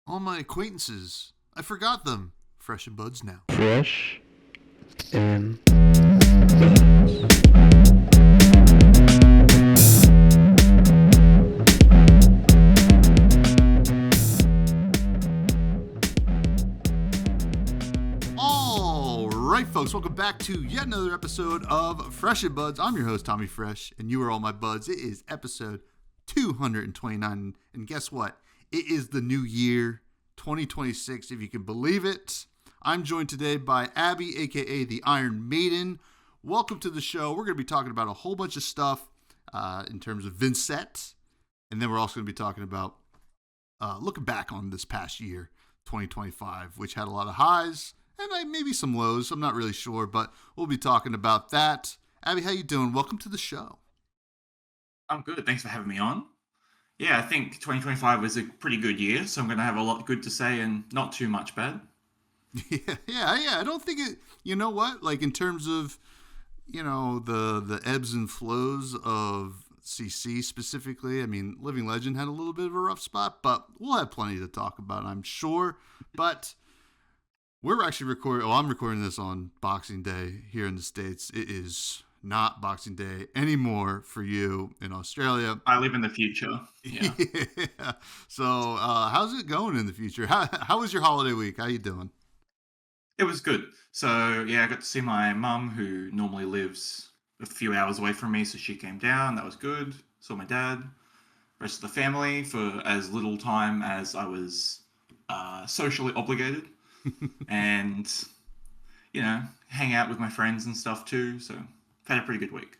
All my acquaintances. I forgot them. Fresh and buds now. Fresh and All right, folks. Welcome back to yet another episode of Fresh and Buds. I'm your host, Tommy Fresh, and you are all my buds. It is episode 229, and guess what? It is the new year, 2026, if you can believe it. I'm joined today by Abby, a.k.a. the Iron Maiden. Welcome to the show. We're going to be talking about a whole bunch of stuff in terms of Vincent, and then we're also going to be talking about looking back on this past year, 2025, which had a lot of highs and maybe some lows. I'm not really sure, but we'll be talking about that. Abby, how you doing? Welcome to the show. I'm good. Thanks for having me on. Yeah, I think 2025 was a pretty good year, so I'm going to have a lot good to say and not too much bad. Yeah. I don't think it, you know what? Like in terms of, the ebbs and flows of CC specifically, I mean, Living Legend had a little bit of a rough spot, but we'll have plenty to talk about, I'm sure. But we're actually I'm recording this on Boxing Day here in the States. It is not Boxing Day anymore for you in Australia. I live in the future. Yeah. Yeah. So, how's it going in the future? How was your holiday week? How you doing? It was good. So, yeah, I got to see my mum, who normally lives a few hours away from me, so she came down. That was good. Saw my dad, rest of the family for as little time as I was socially obligated. And, hang out with my friends and stuff too. So, had a pretty good week.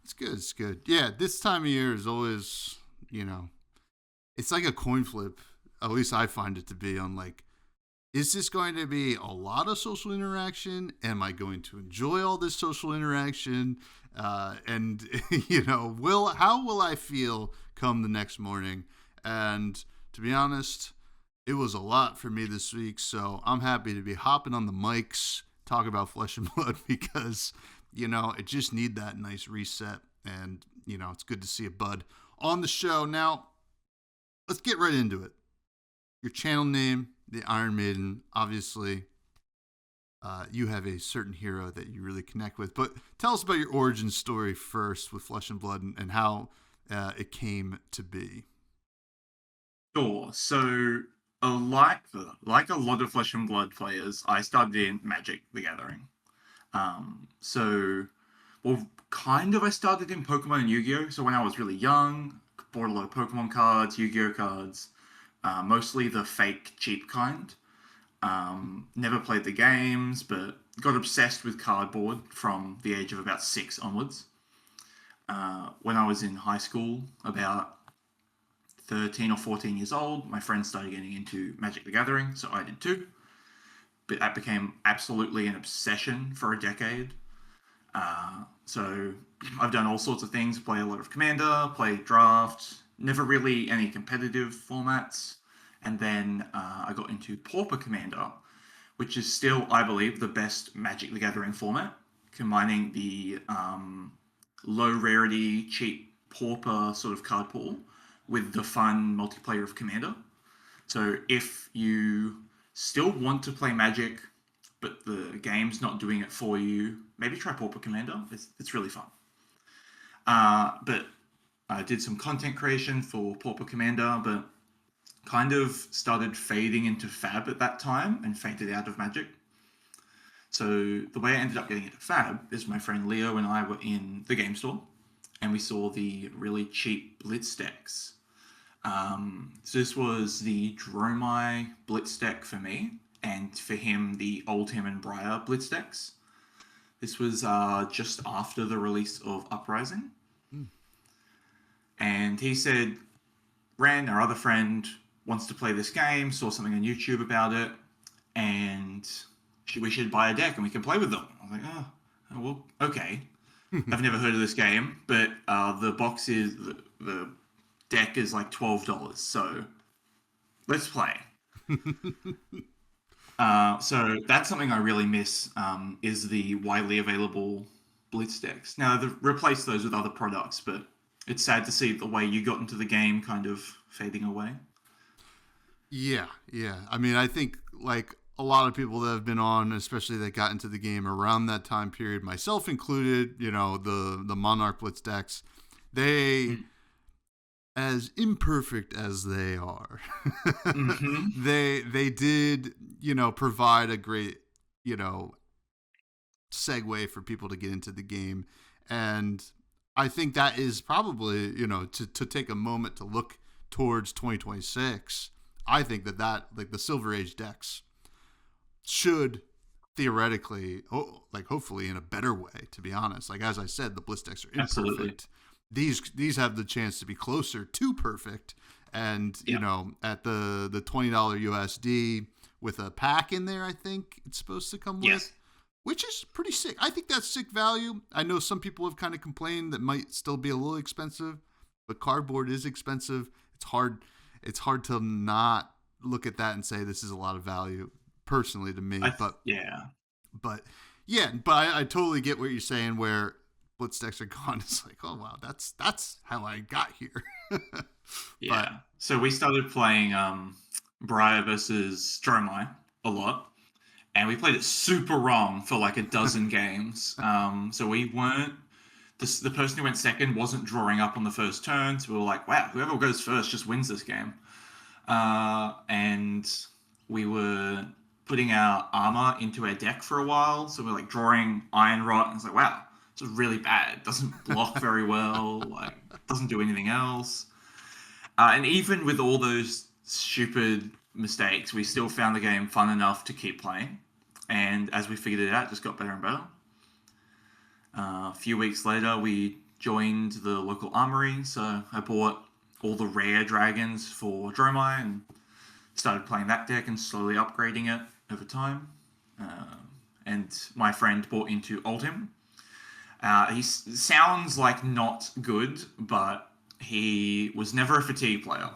It's good. Yeah, this time of year is always, it's like a coin flip. At least I find it to be on like, is this going to be a lot of social interaction? Am I going to enjoy all this social interaction? And how will I feel come the next morning? And to be honest, it was a lot for me this week. So I'm happy to be hopping on the mics, talk about Flesh and Blood because it just need that nice reset. And, it's good to see a bud on the show. Now, let's get right into it. Your channel name, the Iron Maiden, obviously, you have a certain hero that you really connect with. But tell us about your origin story first with Flesh and Blood and how it came to be. Sure. So, like a lot of Flesh and Blood players, I started in Magic: The Gathering. I started in Pokemon and Yu-Gi-Oh! So when I was really young, bought a lot of Pokemon cards, Yu-Gi-Oh! Cards, mostly the fake cheap kind. Never played the games, but got obsessed with cardboard from the age of about 6 onwards. When I was in high school, about 13 or 14 years old, my friends started getting into Magic: The Gathering, so I did too. But that became absolutely an obsession for a decade. So I've done all sorts of things, play a lot of Commander, play Draft, never really any competitive formats. And then I got into Pauper Commander, which is still, I believe, the best Magic: The Gathering format, combining the low rarity, cheap Pauper sort of card pool with the fun multiplayer of Commander. So if you still want to play Magic, but the game's not doing it for you, maybe try Pauper Commander. It's really fun. But I did some content creation for Pauper Commander, but kind of started fading into Fab at that time and faded out of Magic. So the way I ended up getting into Fab is my friend Leo and I were in the game store and we saw the really cheap Blitz decks. So this was the Dromai Blitz deck for me, and for him, the Oldhim and Briar Blitz decks. This was just after the release of Uprising. And he said, Ran, our other friend, wants to play this game, saw something on YouTube about it, and we should buy a deck and we can play with them. I was like, oh well, okay. I've never heard of this game, but the box is, the deck is like $12, so let's play. So that's something I really miss, is the widely available Blitz decks. Now, they've replaced those with other products, but it's sad to see the way you got into the game kind of fading away. Yeah, yeah. I mean, I think like a lot of people that have been on, especially that got into the game around that time period, myself included, the Monarch Blitz decks, they, Mm. as imperfect as they are, Mm-hmm. they did, provide a great, you know, segue for people to get into the game. And I think that is probably, to take a moment to look towards 2026. I think that like the Silver Age decks should theoretically, like hopefully in a better way, to be honest. Like as I said, the Bliss decks are Absolutely. imperfect. These have the chance to be closer to perfect. And, Yeah. at the $20 USD with a pack in there, I think it's supposed to come with, Yes. which is pretty sick. I think that's sick value. I know some people have kind of complained that might still be a little expensive, but cardboard is expensive. It's hard to not look at that and say this is a lot of value personally to me. Yeah. But yeah, but I totally get what you're saying where blitz decks are gone. It's like, oh wow, that's how I got here. But Yeah. So we started playing Briar versus Dromai a lot, and we played it super wrong for like a dozen games. So we weren't the person who went second wasn't drawing up on the first turn. So we were like, wow, whoever goes first just wins this game. And we were putting our armor into our deck for a while. So we're like drawing Iron Rot, and it's like, wow, this is really bad. It doesn't block very well. Like, doesn't do anything else. And even with all those stupid mistakes, we still found the game fun enough to keep playing. And as we figured it out, it just got better and better. A few weeks later, we joined the local armory, so I bought all the rare dragons for Dromai and started playing that deck and slowly upgrading it over time. And my friend bought into Oldhim. He sounds like not good, but he was never a fatigue player.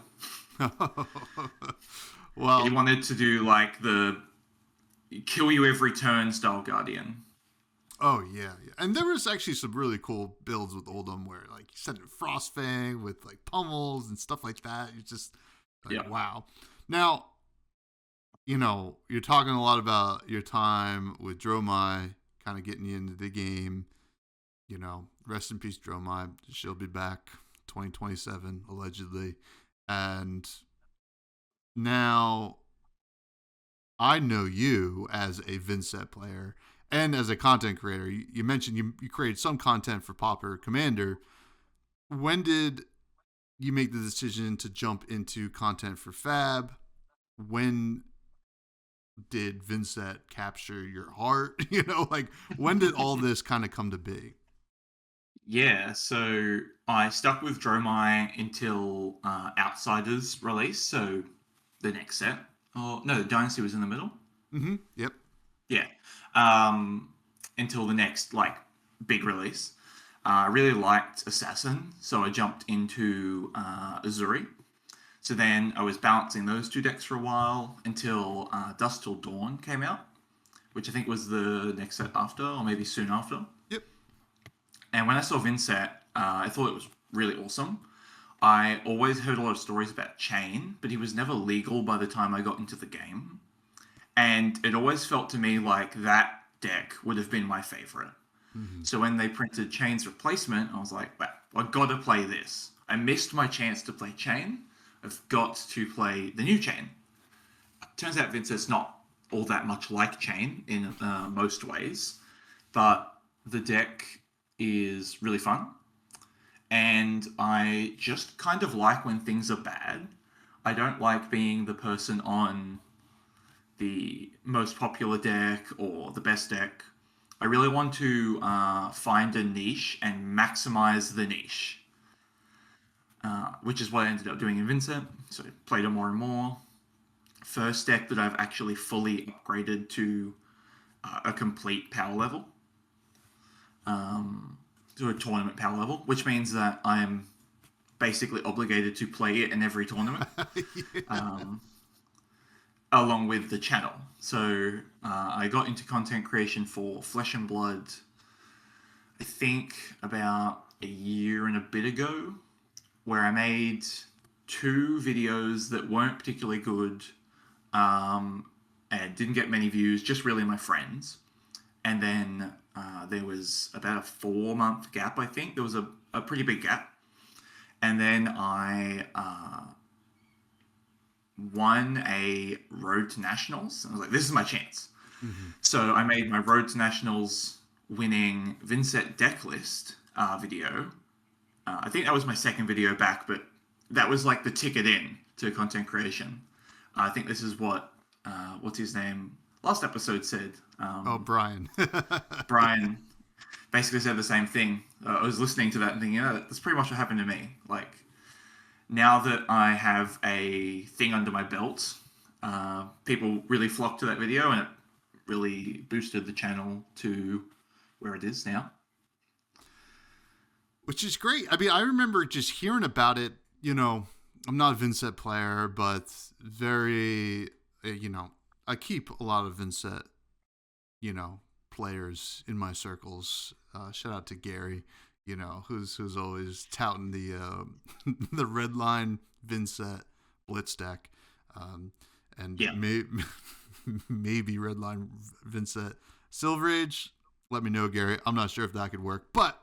well, He wanted to do like the kill you every turn style Guardian. oh yeah. And there was actually some really cool builds with Oldham where like you sent in Frostfang with like pummels and stuff like that. It's just like Yeah. wow. Now, you're talking a lot about your time with Dromai, kind of getting you into the game. Rest in peace, Dromai. She'll be back 2027 allegedly, and now I know you as a Vincent player and as a content creator. You mentioned you created some content for Pauper Commander. When did you make the decision to jump into content for Fab? When did Vincent capture your heart? Like when did all this kind of come to be? Yeah, so I stuck with Dromai until Outsiders release, so the next set. Oh no, Dynasty was in the middle. Mm-hmm. Yep. Yeah, um, until the next like big release. I really liked Assassin, so I jumped into Azuri. So then I was balancing those two decks for a while until Dusk Till Dawn came out, which I think was the next set after, or maybe soon after. Yep. And when I saw Vincent, I thought it was really awesome. I always heard a lot of stories about Chain, but he was never legal by the time I got into the game. And it always felt to me like that deck would have been my favorite. Mm-hmm. So when they printed Chain's replacement, I was like, well, I've got to play this. I missed my chance to play Chain. I've got to play the new Chain. Turns out Vincent's not all that much like Chain in most ways, but the deck is really fun. And I just kind of like when things are bad. I don't like being the person on the most popular deck or the best deck. I really want to find a niche and maximize the niche, which is what I ended up doing in Vincent. So I played it more and more. First deck that I've actually fully upgraded to a complete power level, to a tournament power level, which means that I'm basically obligated to play it in every tournament. Yeah. Along with the channel. So I got into content creation for Flesh and Blood, I think about a year and a bit ago, where I made two videos that weren't particularly good, and didn't get many views, just really my friends. And then there was about a 4-month gap, I think. There was a pretty big gap. And then I won a Road to Nationals. I was like, this is my chance. So I made my Road to Nationals winning Vincent deck list video. I think that was my second video back, but that was like the ticket in to content creation. I think this is what, what's his name? Last episode said. Brian. Brian basically said the same thing. I was listening to that and thinking, that's pretty much what happened to me. Like, now that I have a thing under my belt, people really flocked to that video, and it really boosted the channel to where it is now. Which is great. I mean, I remember just hearing about it. You know, I'm not a Vincent player, but very, I keep a lot of Vincent, players in my circles. Shout out to Gary, who's always touting the the red line Vincent blitz deck, and maybe red line Vincent Silver Age. Let me know, Gary. I'm not sure if that could work, but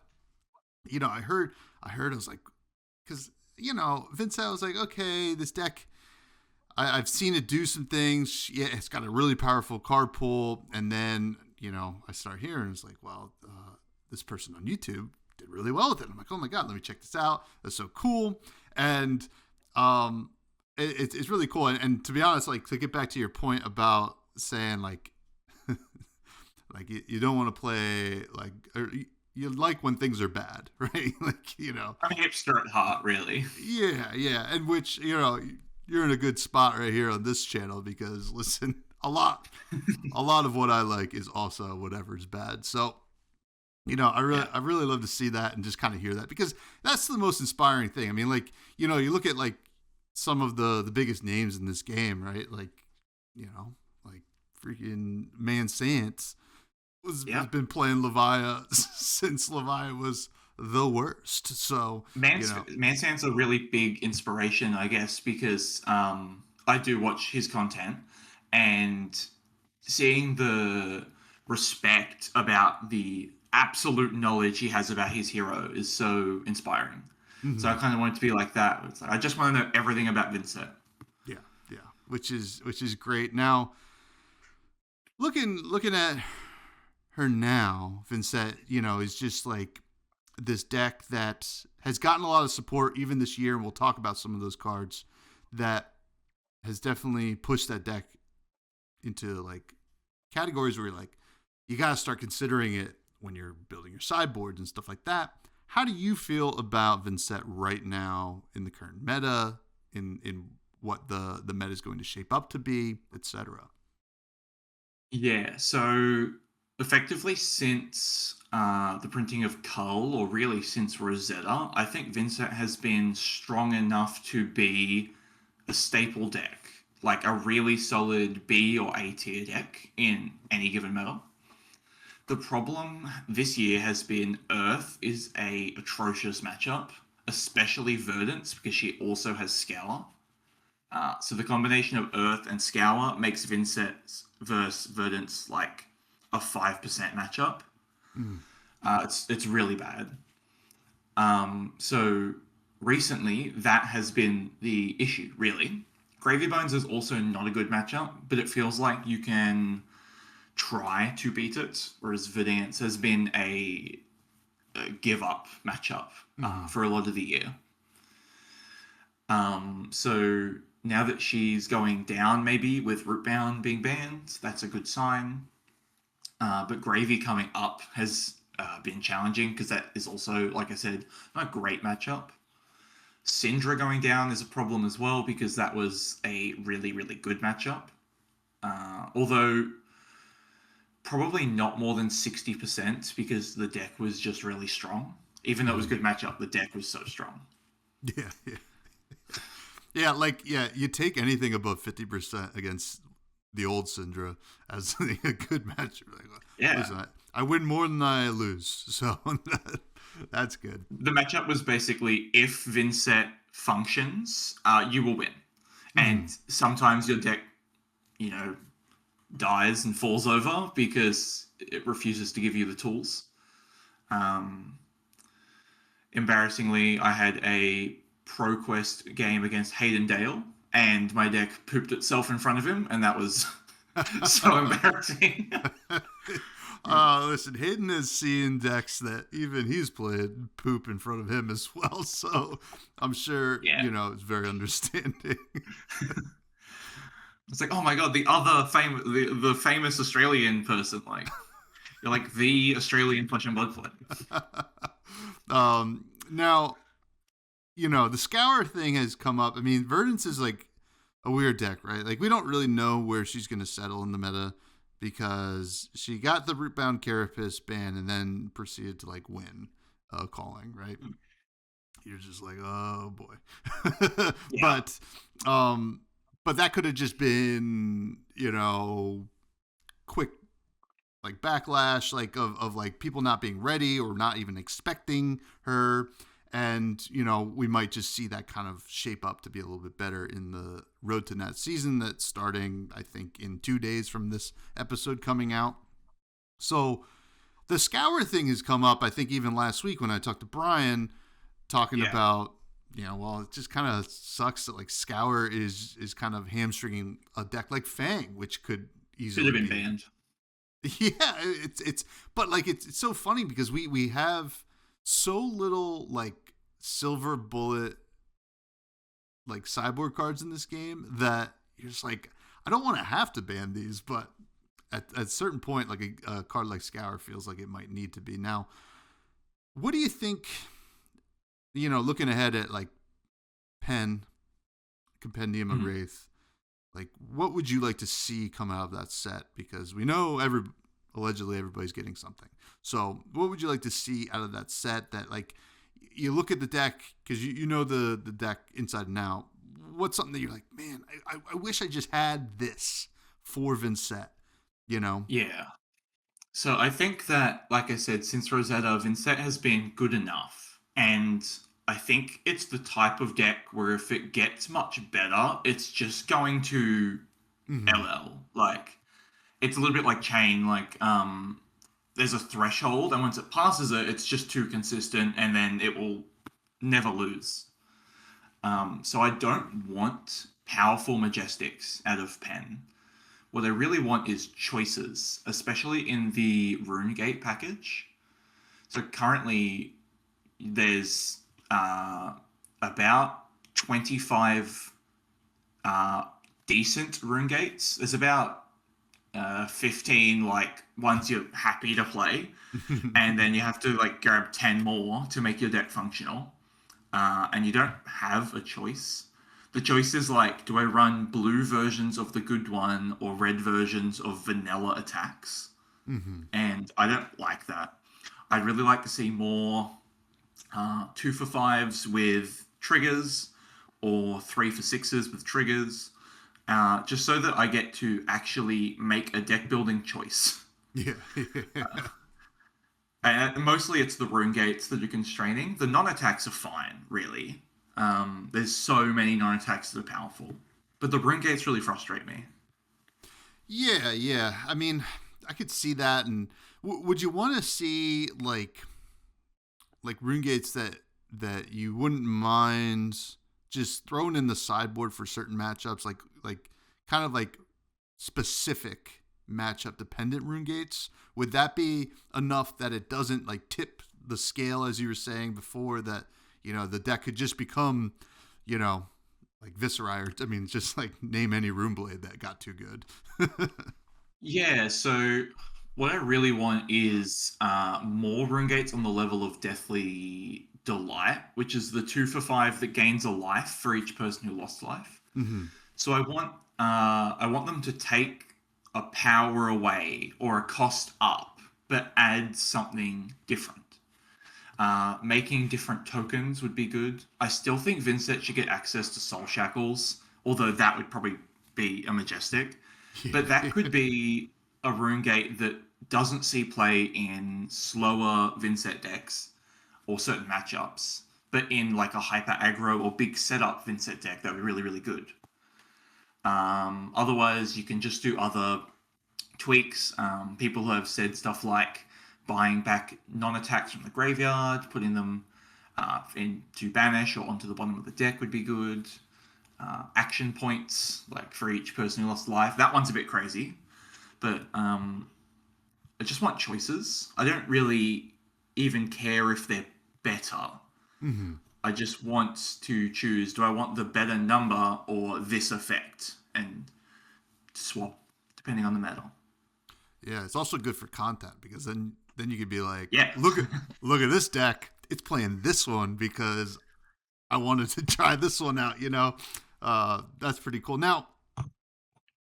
I heard, I was like, because Vincent, I was like, okay, this deck, I've seen it do some things. Yeah, it's got a really powerful card pool, and then I start hearing, it's like, well, this person on YouTube did really well with it. I'm like, oh my god, let me check this out. That's so cool, and it's really cool. And to be honest, like, to get back to your point about saying like, like you don't want to play like. You like when things are bad, right? Like, I'm a hipster at heart, really. Yeah. And which, you're in a good spot right here on this channel because, listen, a lot of what I like is also whatever's bad. So, I really love to see that and just kind of hear that, because that's the most inspiring thing. I mean, like, you look at like some of the biggest names in this game, right? Like, like freaking Mansance. Has been playing Levia since Levia was the worst. So Mansan's a really big inspiration, I guess, because I do watch his content, and seeing the respect about the absolute knowledge he has about his hero is so inspiring. Mm-hmm. So I kind of want it to be like that. It's like, I just want to know everything about Vincent. Yeah, which is great. Now, looking at her now, Vincent, is just like this deck that has gotten a lot of support even this year, and we'll talk about some of those cards that has definitely pushed that deck into like categories where you're like, you got to start considering it when you're building your sideboards and stuff like that. How do you feel about Vincent right now in the current meta, in what the meta is going to shape up to be, etc.? Yeah, so effectively, since the printing of Cull, or really since Rosetta, I think Vincent has been strong enough to be a staple deck, like a really solid B or A tier deck in any given meta. The problem this year has been Earth is a atrocious matchup, especially Verdance, because she also has Scour. So the combination of Earth and Scour makes Vincent versus Verdance like a 5% matchup. It's really bad. So recently, that has been the issue, really. Gravy Bones is also not a good matchup, but it feels like you can try to beat it, whereas Verdance has been a give-up matchup for a lot of the year. So now that she's going down, maybe with Rootbound being banned, that's a good sign. But Gravy coming up has been challenging, because that is also, like I said, not a great matchup. Syndra going down is a problem as well, because that was a really, really good matchup. Although probably not more than 60%, because the deck was just really strong. Even though it was a good matchup, the deck was so strong. Yeah, you take anything above 50% against the old Syndra as a good match. Like, listen, I win more than I lose, so that's good. The matchup was basically, if Vincent functions, you will win. And sometimes your deck, dies and falls over because it refuses to give you the tools. Embarrassingly, I had a ProQuest game against Hayden Dale, and my deck pooped itself in front of him, and that was so embarrassing. Listen, Hayden has seen decks that even he's played poop in front of him as well, so I'm sure, it's very understanding. It's like, oh my god, the other the famous Australian person, like, you're like the Australian Flesh and Blood player. Now, the Scour thing has come up. I mean, Verdance is like a weird deck, right? Like, we don't really know where she's going to settle in the meta because she got the Rootbound Carapace ban and then proceeded to like win calling, right? You're just like, oh boy. Yeah. But that could have just been, quick like backlash, like of like people not being ready or not even expecting her. And, we might just see that kind of shape up to be a little bit better in the Road to Net season that's starting, I think, in 2 days from this episode coming out. So the Scour thing has come up, I think, even last week when I talked to Brian talking about, it just kind of sucks that like Scour is kind of hamstringing a deck like Fang, which could easily have been banned. Yeah, but like it's so funny because we have so little like silver bullet like sideboard cards in this game that you're just like, I don't want to have to ban these, but at a certain point, like a card like Scour feels like it might need to be. Now, what do you think, looking ahead at like Pen, Compendium of Wraith, like what would you like to see come out of that set? Because we know allegedly everybody's getting something. So what would you like to see out of that set that like you look at the deck because you know the deck inside and out? What's something that you're like, man, I wish I just had this for Vincent, Yeah. So I think that, like I said, since Rosetta, Vincent has been good enough. And I think it's the type of deck where if it gets much better, it's just going to LL. Like, it's a little bit like Chain. Like, there's a threshold, and once it passes it, it's just too consistent, and then it will never lose. So I don't want powerful Majestics out of Pen. What I really want is choices, especially in the RuneGate package. So currently, there's about 25 decent RuneGates. There's about 15 like ones you're happy to play, and then you have to like grab 10 more to make your deck functional, and you don't have a choice. The choice is like, do I run blue versions of the good one or red versions of vanilla attacks? And I don't like that. I'd really like to see more 2 for 5s with triggers or 3 for 6s with triggers. Just so that I get to actually make a deck building choice. Yeah. And mostly it's the rune gates that are constraining. The non-attacks are fine, really. There's so many non-attacks that are powerful. But the rune gates really frustrate me. Yeah. I mean, I could see that. And would you want to see like rune gates that you wouldn't mind just thrown in the sideboard for certain matchups, like kind of like specific matchup dependent rune gates? Would that be enough that it doesn't like tip the scale, as you were saying before, that the deck could just become like Viserai, or I mean just like name any Runeblade that got too good? Yeah, so what I really want is more rune gates on the level of Deathly Delight, which is the 2 for 5 that gains a life for each person who lost life. So I want them to take a power away or a cost up, but add something different. Making different tokens would be good. I still think Vincent should get access to Soul Shackles, although that would probably be a Majestic. But that could be a rune gate that doesn't see play in slower Vincent decks or certain matchups. but in like a hyper aggro or big setup Vincent deck, that would be really, really good. Otherwise, you can just do other tweaks. People have said stuff like buying back non-attacks from the graveyard, putting them into banish or onto the bottom of the deck would be good. Action points, like for each person who lost life. That one's a bit crazy, but I just want choices. I don't really even care if they're better. Mm-hmm. I just want to choose, do I want the better number or this effect? And swap depending on the meta. Yeah, it's also good for content because then you could be like, Yeah. look at this deck. It's playing this one because I wanted to try this one out, That's pretty cool. Now,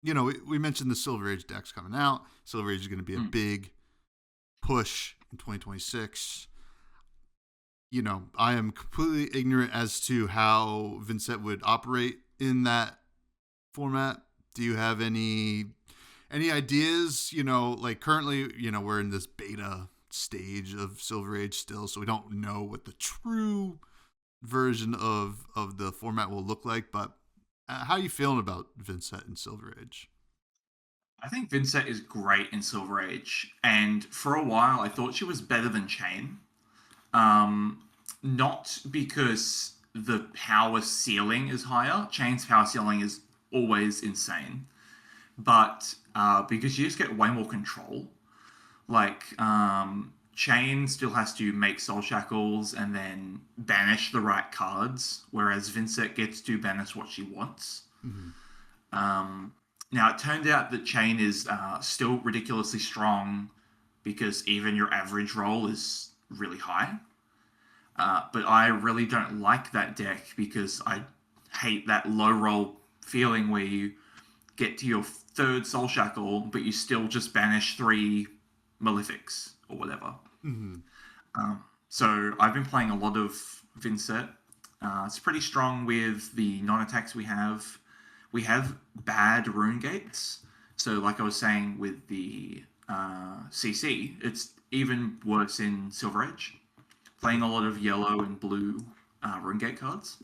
we mentioned the Silver Age decks coming out. Silver Age is going to be a big push in 2026. I am completely ignorant as to how Vincent would operate in that format. Do you have any ideas? Like currently, we're in this beta stage of Silver Age still, so we don't know what the true version of the format will look like. But how are you feeling about Vincent in Silver Age? I think Vincent is great in Silver Age, and for a while I thought she was better than Chain. Not because the power ceiling is higher. Chain's power ceiling is always insane, but because you just get way more control. Like Chain still has to make Soul Shackles and then banish the right cards, whereas Vincent gets to banish what she wants. Mm-hmm. Now, it turned out that Chain is still ridiculously strong because even your average roll is really high. But I really don't like that deck because I hate that low roll feeling where you get to your third Soul Shackle, but you still just banish 3 Malefics or whatever. Mm-hmm. So I've been playing a lot of Vincent. It's pretty strong with the non-attacks we have. We have bad rune gates. So like I was saying with the CC, it's even worse in Silver Age. Playing a lot of yellow and blue rune gate cards.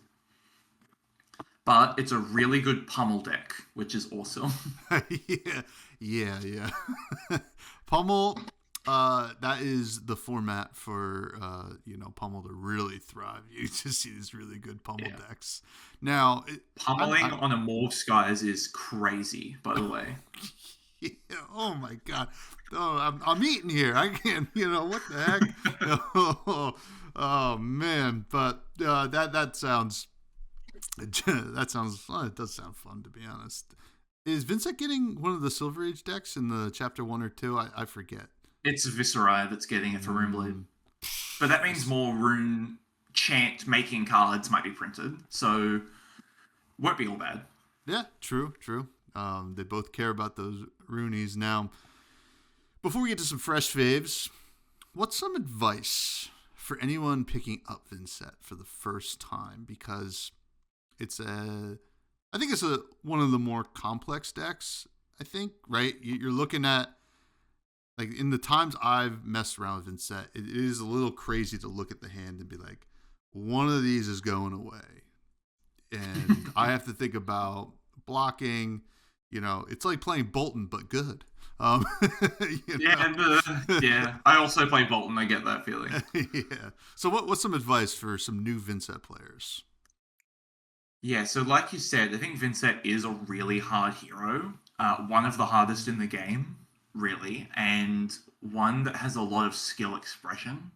But it's a really good pummel deck, which is awesome. yeah. Pummel, that is the format for Pummel to really thrive. You just see these really good Pummel decks. Now, pummeling on a Morph Skies is crazy, by the way. Yeah, oh my god. Oh, I'm eating here. I can't. What the heck? Oh man. But that sounds. It does sound fun, to be honest. Is Vincent getting one of the Silver Age decks in the chapter 1 or 2? I forget. It's Viscerai that's getting it for Runeblade. But that means more rune chant making cards might be printed, so won't be all bad. Yeah, true. They both care about those Roonies. Now, before we get to some fresh faves, what's some advice for anyone picking up Vincent for the first time? Because I think it's one of the more complex decks, I think, right? You're looking at, like, in the times I've messed around with Vincent, it is a little crazy to look at the hand and be like, one of these is going away. And I have to think about blocking. It's like playing Bolton, but good. Yeah. I also play Bolton. I get that feeling. Yeah. So what's some advice for some new Vincent players? Yeah, so like you said, I think Vincent is a really hard hero. One of the hardest in the game, really, and one that has a lot of skill expression.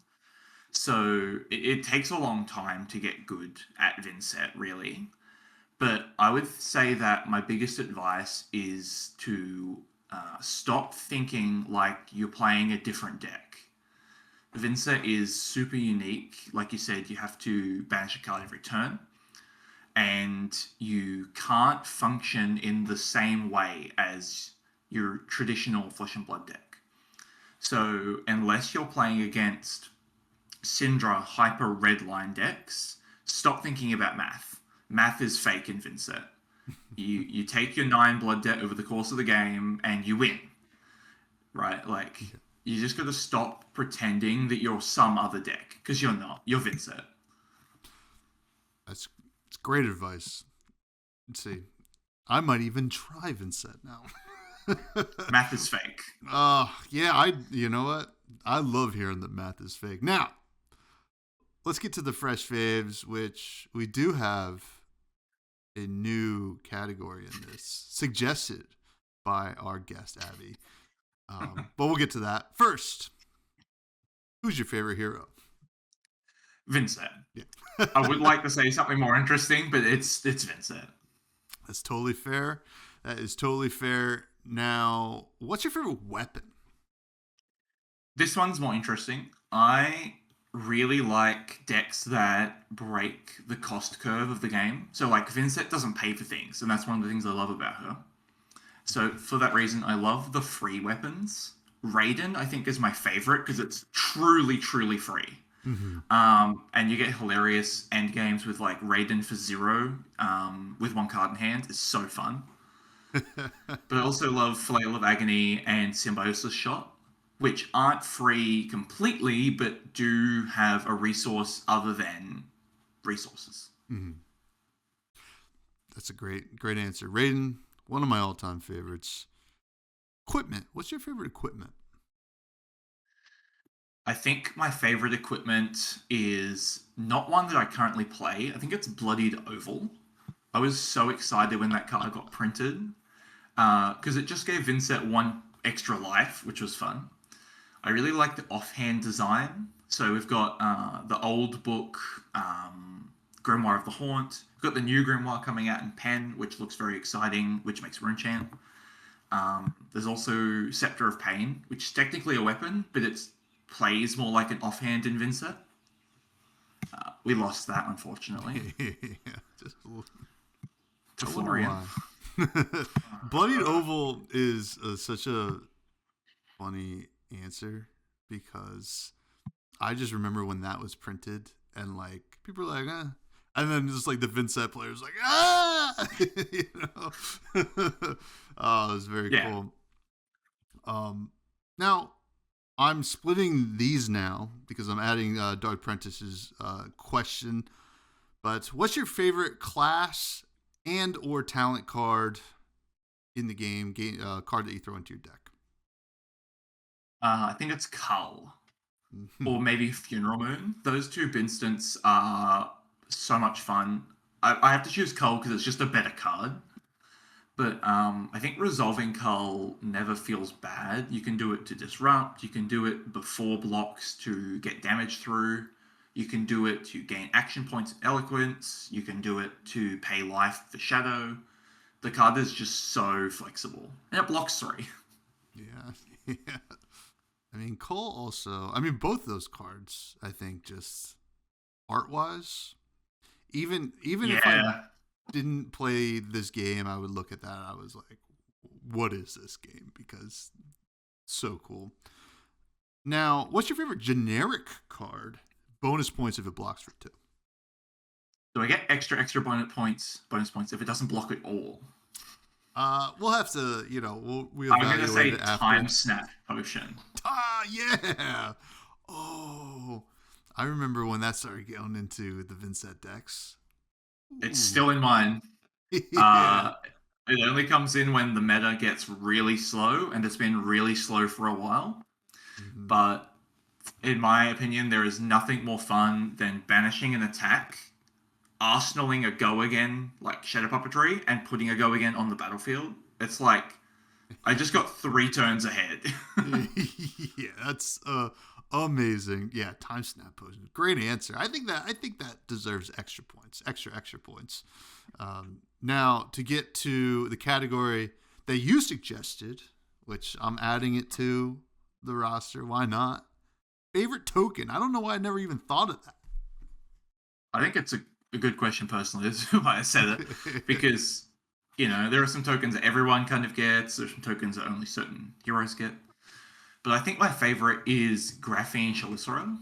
So it takes a long time to get good at Vincent, really. But I would say that my biggest advice is to stop thinking like you're playing a different deck. Vincent is super unique. Like you said, you have to banish a card every turn. And you can't function in the same way as your traditional Flesh and Blood deck. So unless you're playing against Syndra hyper redline decks, stop thinking about math. Math is fake in Vincent. You take your 9 blood debt over the course of the game and you win. Right? Like, you just got to stop pretending that you're some other deck, because you're not. You're Vincent. That's it's great advice. Let's see. I might even try Vincent now. Math is fake. Yeah, you know what? I love hearing that math is fake. Now, let's get to the fresh faves, which we do have a new category in this, suggested by our guest, Abby. But we'll get to that. First, who's your favorite hero? Vincent. Yeah. I would like to say something more interesting, but it's Vincent. That's totally fair. That is totally fair. Now, what's your favorite weapon? This one's more interesting. I really like decks that break the cost curve of the game. So, like, Vincent doesn't pay for things, and that's one of the things I love about her. So, for that reason, I love the free weapons. Raiden, I think, is my favorite because it's truly, truly free. Mm-hmm. And you get hilarious end games with like Raiden for 0 with 1 card in hand. It's so fun. But I also love Flail of Agony and Symbiosis Shot, which aren't free completely, but do have a resource other than resources. Mm-hmm. That's a great answer. Raiden, one of my all-time favorites. Equipment. What's your favorite equipment? I think my favorite equipment is not one that I currently play. I think it's Bloodied Oval. I was so excited when that card got printed because it just gave Vincent 1 extra life, which was fun. I really like the offhand design. So we've got the old book, Grimoire of the Haunt. We've got the new Grimoire coming out in pen, which looks very exciting, which makes Rune Chant. There's also Scepter of Pain, which is technically a weapon, but it's plays more like an offhand in Vincent. We lost that, unfortunately. To Florian. Bloodied Oval is such a funny answer because I just remember when that was printed and like people were like, and then just like the Vincent players like, you know. Oh, it was very cool. Now I'm splitting these now because I'm adding Doug Prentice's question. But what's your favorite class and or talent card in the game card that you throw into your deck? I think it's Cull. Or maybe Funeral Moon. Those 2 instants are so much fun. I have to choose Cull because it's just a better card. But I think resolving Cull never feels bad. You can do it to disrupt. You can do it before blocks to get damage through. You can do it to gain action points and eloquence. You can do it to pay life for shadow. The card is just so flexible. And it blocks 3. Yeah. I mean, Cole also... I mean, both those cards, I think, just art-wise. Even if I didn't play this game, I would look at that. I was like, what is this game? Because so cool. Now, what's your favorite generic card? Bonus points if it blocks for 2. Do I get extra bonus points if it doesn't block at all? We'll have to, we'll I'm going to say it after. Time Snap Potion. Yeah. Oh, I remember when that started going into the Vincent decks. It's still in mine. Yeah. It only comes in when the meta gets really slow, and it's been really slow for a while. Mm-hmm. But in my opinion, there is nothing more fun than banishing an attack, arsenaling a go again, like Shadow Puppetry, and putting a go again on the battlefield. It's like, I just got 3 turns ahead. Yeah, that's amazing. Yeah, Time Snap Potion. Great answer. I think that deserves extra points. Extra points. Now, to get to the category that you suggested, which I'm adding it to the roster. Why not? Favorite token. I don't know why I never even thought of that. I think it's a good question, personally. That's why I said it. Because, there are some tokens that everyone kind of gets. There's some tokens that only certain heroes get. But I think my favorite is Graphene Chelicera.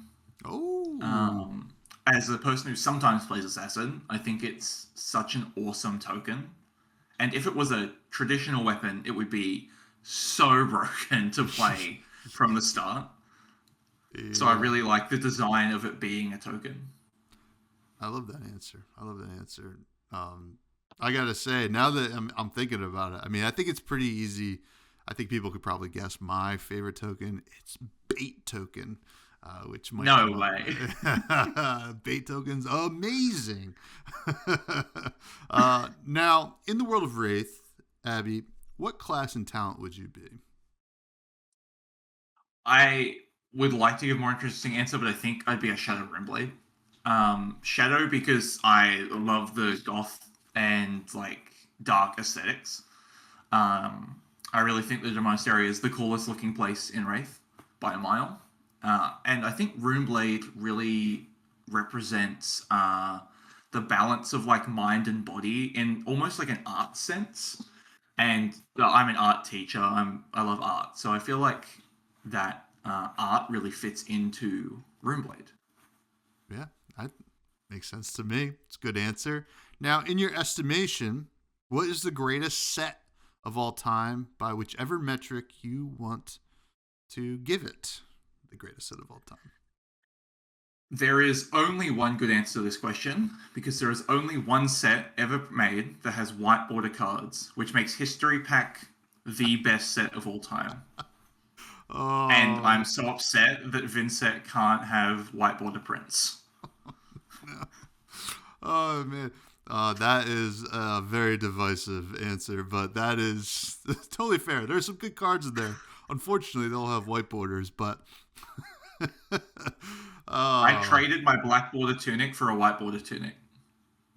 Oh. As a person who sometimes plays Assassin, I think it's such an awesome token. And if it was a traditional weapon, it would be so broken to play from the start. Yeah. So I really like the design of it being a token. I love that answer. I love that answer. Um, I gotta say, now that I'm thinking about it, I mean, I think it's pretty easy. I think people could probably guess my favorite token. It's bait token, which might No come way. up. Bait token's amazing. Now, in the world of Wraith, Abby, what class and talent would you be? I would like to give a more interesting answer, but I think I'd be a Shadow Rimblade. Shadow because I love the goth and like dark aesthetics. I really think the Monastery is the coolest looking place in Wraith by a mile. And I think Runeblade really represents the balance of like mind and body in almost like an art sense. And I'm an art teacher. I love art, so I feel like that art really fits into Runeblade. Yeah, that makes sense to me. It's a good answer. Now, in your estimation, what is the greatest set of all time by whichever metric you want to give it? The greatest set of all time. There is only one good answer to this question because there is only one set ever made that has white border cards, which makes History Pack the best set of all time. Oh, And I'm so upset that Vincent can't have white border prints. oh man. That is a very divisive answer, but that is totally fair. There's some good cards in there. Unfortunately, they'll have white borders, but I traded my black border tunic for a white border tunic.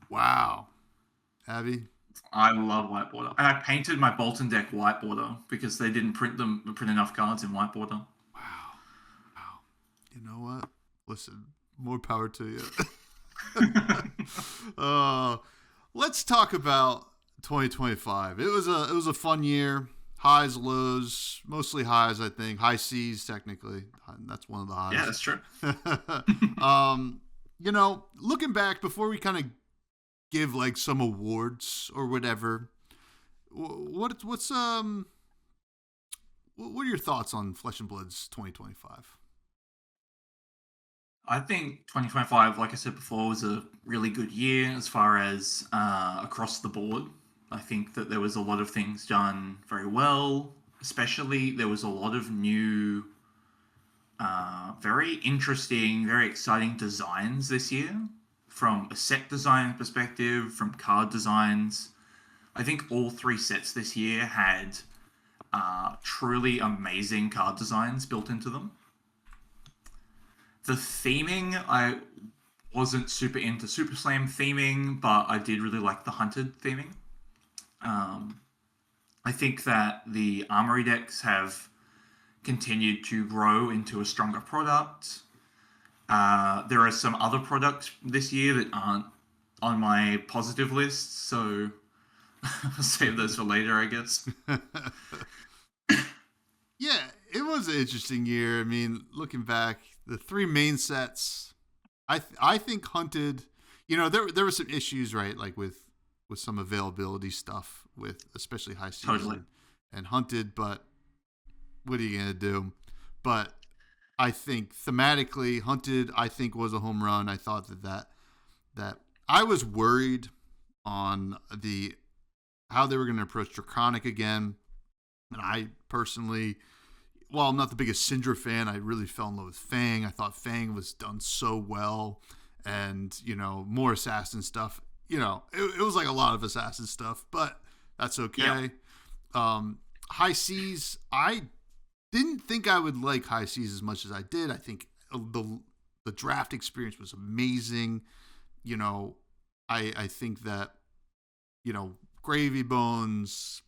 Wow. Abby? I love white border. And I painted my Bolton deck white border because they didn't print enough cards in white border. Wow. Wow. You know what? Listen, more power to you. Let's talk about 2025. It was a fun year. Highs, lows, mostly highs, I think. High seas, technically. That's one of the highs. Yeah, that's true. Looking back, before we kind of give like some awards or whatever, what are your thoughts on Flesh and Blood's 2025? I think 2025, like I said before, was a really good year as far as across the board. I think that there was a lot of things done very well. Especially, there was a lot of new, very interesting, very exciting designs this year. From a set design perspective, from card designs. I think all three sets this year had truly amazing card designs built into them. The theming, I wasn't super into Super Slam theming, but I did really like the Hunted theming. I think that the Armory decks have continued to grow into a stronger product. There are some other products this year that aren't on my positive list, so I'll save those for later, I guess. Yeah, it was an interesting year. I mean, looking back, the three main sets, I think Hunted, there were some issues, right? Like with some availability stuff with especially High Season Totally. and Hunted, but what are you going to do? But I think thematically, Hunted, I think was a home run. I thought that I was worried on how they were going to approach Draconic again. And I personally, while I'm not the biggest Syndra fan, I really fell in love with Fang. I thought Fang was done so well. And, more assassin stuff. It was like a lot of assassin stuff, but that's okay. Yeah. High Seas, I didn't think I would like High Seas as much as I did. I think the draft experience was amazing. I think that, Gravy Bones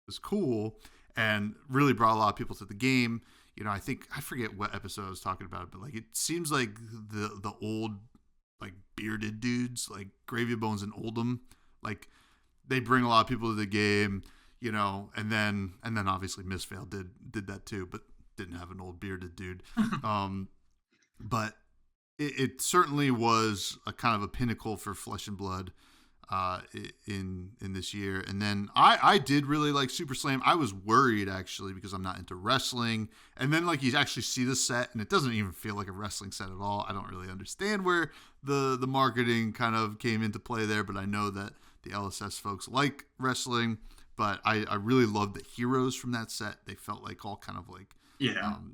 was cool and really brought a lot of people to the game. I think I forget what episode I was talking about, but like it seems like the old like bearded dudes like Gravy Bones and Oldham, like they bring a lot of people to the game, and then obviously Mistveil did that too, but didn't have an old bearded dude. But it certainly was a kind of a pinnacle for Flesh and Blood. in this year. And then I did really like Super Slam. I was worried actually because I'm not into wrestling. And then like you actually see the set and it doesn't even feel like a wrestling set at all. I don't really understand where the marketing kind of came into play there, but I know that the LSS folks like wrestling. But I really loved the heroes from that set. They felt like all kind of like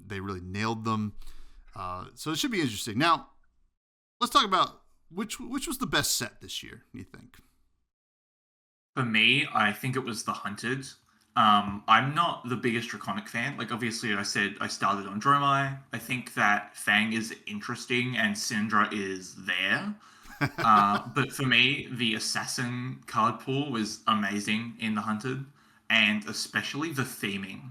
they really nailed them. So it should be interesting. Now, let's talk about which was the best set this year, you think? For me, I think it was the Hunted. I'm not the biggest Draconic fan. Like, obviously, I said I started on Dromai. I think that Fang is interesting and Syndra is there. But for me, the Assassin card pool was amazing in the Hunted, and especially the theming.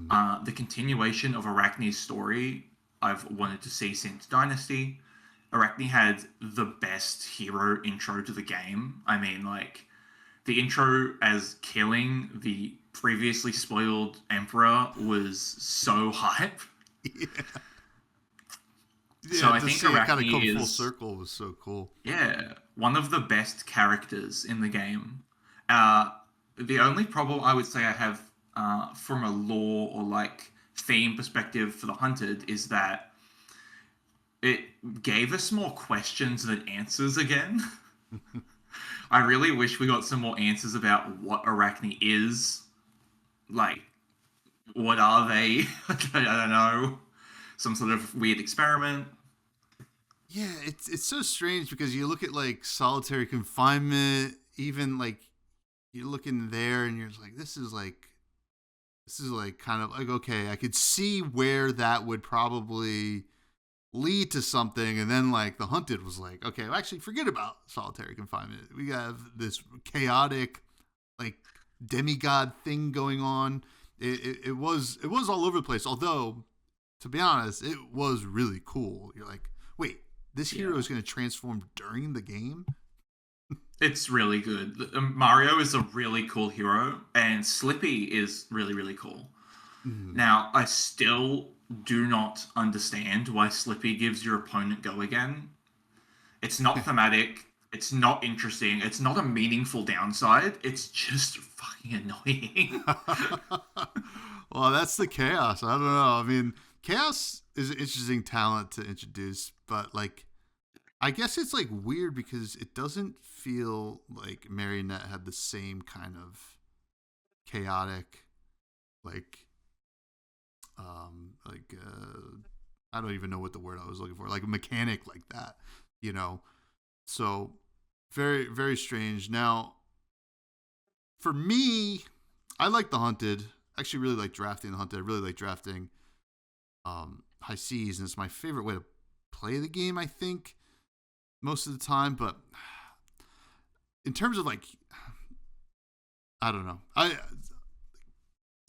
The continuation of Arachne's story I've wanted to see since Dynasty. Arachne had the best hero intro to the game. I mean, like, the intro as killing the previously spoiled Emperor was so hype. Yeah. So I to think see it kind of Arachne come is full circle was so cool. yeah, one of the best characters in the game. The only problem I would say I have from a lore or like theme perspective for the Hunted is that it gave us more questions than answers again. I really wish we got some more answers about what Arachne is. Like, what are they? I don't know. Some sort of weird experiment. Yeah, it's so strange because you look at like solitary confinement, even like you look in there and you're just like, this is like kind of like, okay, I could see where that would probably lead to something. And then like the Hunted was like, okay, well, actually forget about solitary confinement. We have this chaotic like demigod thing going on. It was all over the place. Although, to be honest, it was really cool. You're like, wait, this hero is going to transform during the game? It's really good. Mario is a really cool hero, and Slippy is really, really cool. Now, I still do not understand why Slippy gives your opponent go again. It's not thematic. It's not interesting. It's not a meaningful downside. It's just fucking annoying. Well, that's the chaos. I don't know. I mean, chaos is an interesting talent to introduce, but like, I guess it's like weird because it doesn't feel like Marionette had the same kind of chaotic, like, I don't even know what the word I was looking for, like a mechanic like that, you know? So very, very strange. Now, for me, I like the Hunted. I actually really like drafting the Hunted. I really like drafting High Seas, and it's my favorite way to play the game, I think, most of the time. But in terms of like, I don't know.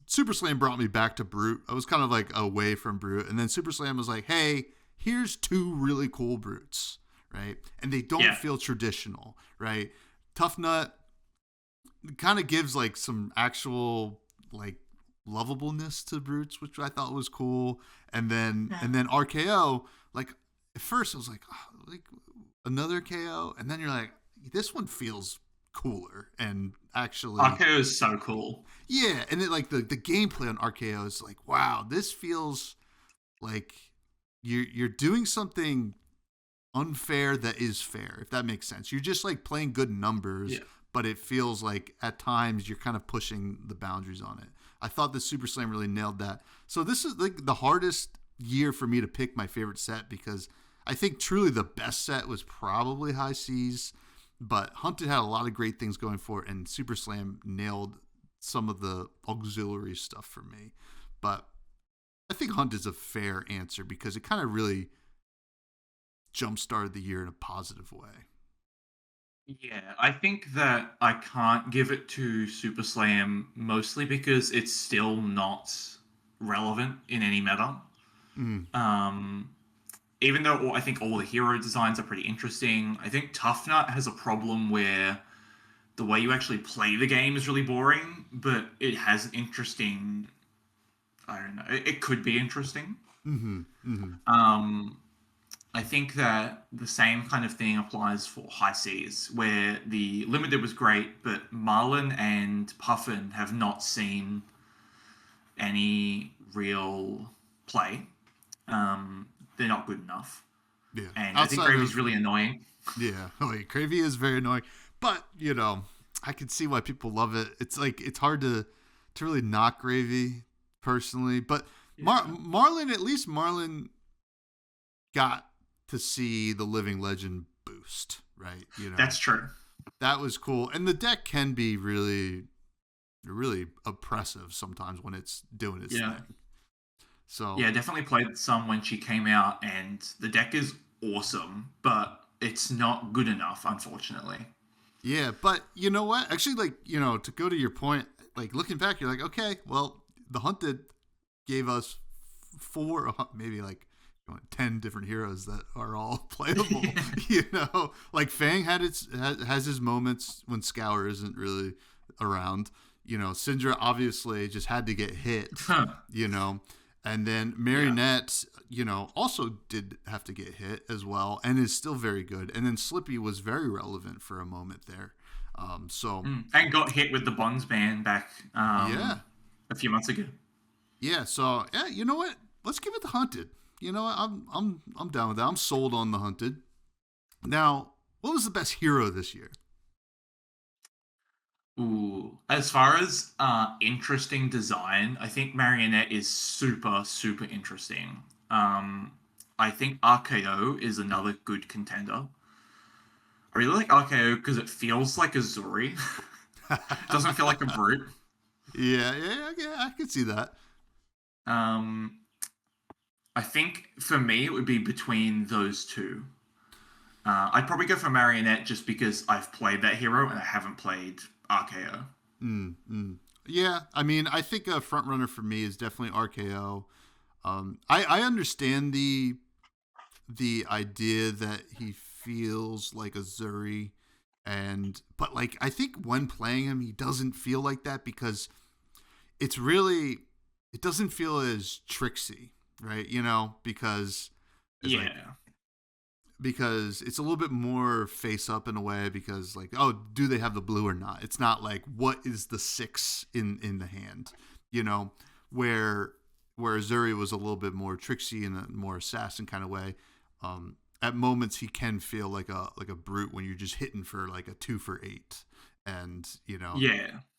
Super Slam brought me back to Brute. I was kind of like away from Brute, and then Super Slam was like, hey, here's two really cool Brutes, right? And they don't feel traditional, right? Tough Nut kind of gives like some actual like lovableness to Brutes, which I thought was cool. And then RKO, like at first I was like, oh, like another KO, and then you're like, this one feels cooler and actually RKO is so cool. Yeah, and then like the gameplay on RKO is like, wow, this feels like you're doing something unfair that is fair, if that makes sense. You're just like playing good numbers, but it feels like at times you're kind of pushing the boundaries on it. I thought the Super Slam really nailed that. So this is like the hardest year for me to pick my favorite set because I think truly the best set was probably High Seas, but Hunted had a lot of great things going for it, and Super Slam nailed some of the auxiliary stuff for me. But I think Hunted's a fair answer because it kind of really jump-started the year in a positive way. Yeah, I think that I can't give it to Super Slam mostly because it's still not relevant in any meta. Even though I think all the hero designs are pretty interesting, I think Tough Nut has a problem where the way you actually play the game is really boring, but it has an interesting. I don't know. It could be interesting. I think that the same kind of thing applies for High Seas, where the limited was great, but Marlin and Puffin have not seen any real play. They're not good enough. Yeah. And I think Gravy's really annoying. Yeah. Like, Gravy is very annoying. But, I can see why people love it. It's like, it's hard to really knock Gravy personally. But Marlin, at least Marlin got to see the Living Legend boost, right? That's true. That was cool. And the deck can be really, really oppressive sometimes when it's doing its thing. So yeah, definitely played some when she came out, and the deck is awesome, but it's not good enough, unfortunately. Yeah, but you know what? Actually, to go to your point, looking back, you're like, okay, well, the Hunted gave us 4, maybe 10 different heroes that are all playable. Fang has his moments when Scour isn't really around. Syndra obviously just had to get hit. And then Marionette, also did have to get hit as well, and is still very good. And then Slippy was very relevant for a moment there. And got hit with the Bonds ban back a few months ago. Yeah, so you know what? Let's give it the Hunted. You know what? I'm down with that. I'm sold on the Hunted. Now, what was the best hero this year? Ooh, as far as interesting design, I think Marionette is super, super interesting. I think RKO is another good contender. I really like RKO because it feels like a Zuri. It doesn't feel like a brute. Yeah, I can see that. I think for me it would be between those two. I'd probably go for Marionette just because I've played that hero and I haven't played RKO. Yeah, I mean, I think a front runner for me is definitely RKO. I understand the idea that he feels like a Zuri, but I think when playing him, he doesn't feel like that because it doesn't feel as tricksy, right? Because because it's a little bit more face up in a way because do they have the blue or not? It's not like what is the 6 in the hand, where Zuri was a little bit more tricksy in a more assassin kind of way. At moments he can feel like a brute when you're just hitting for a 2 for 8 and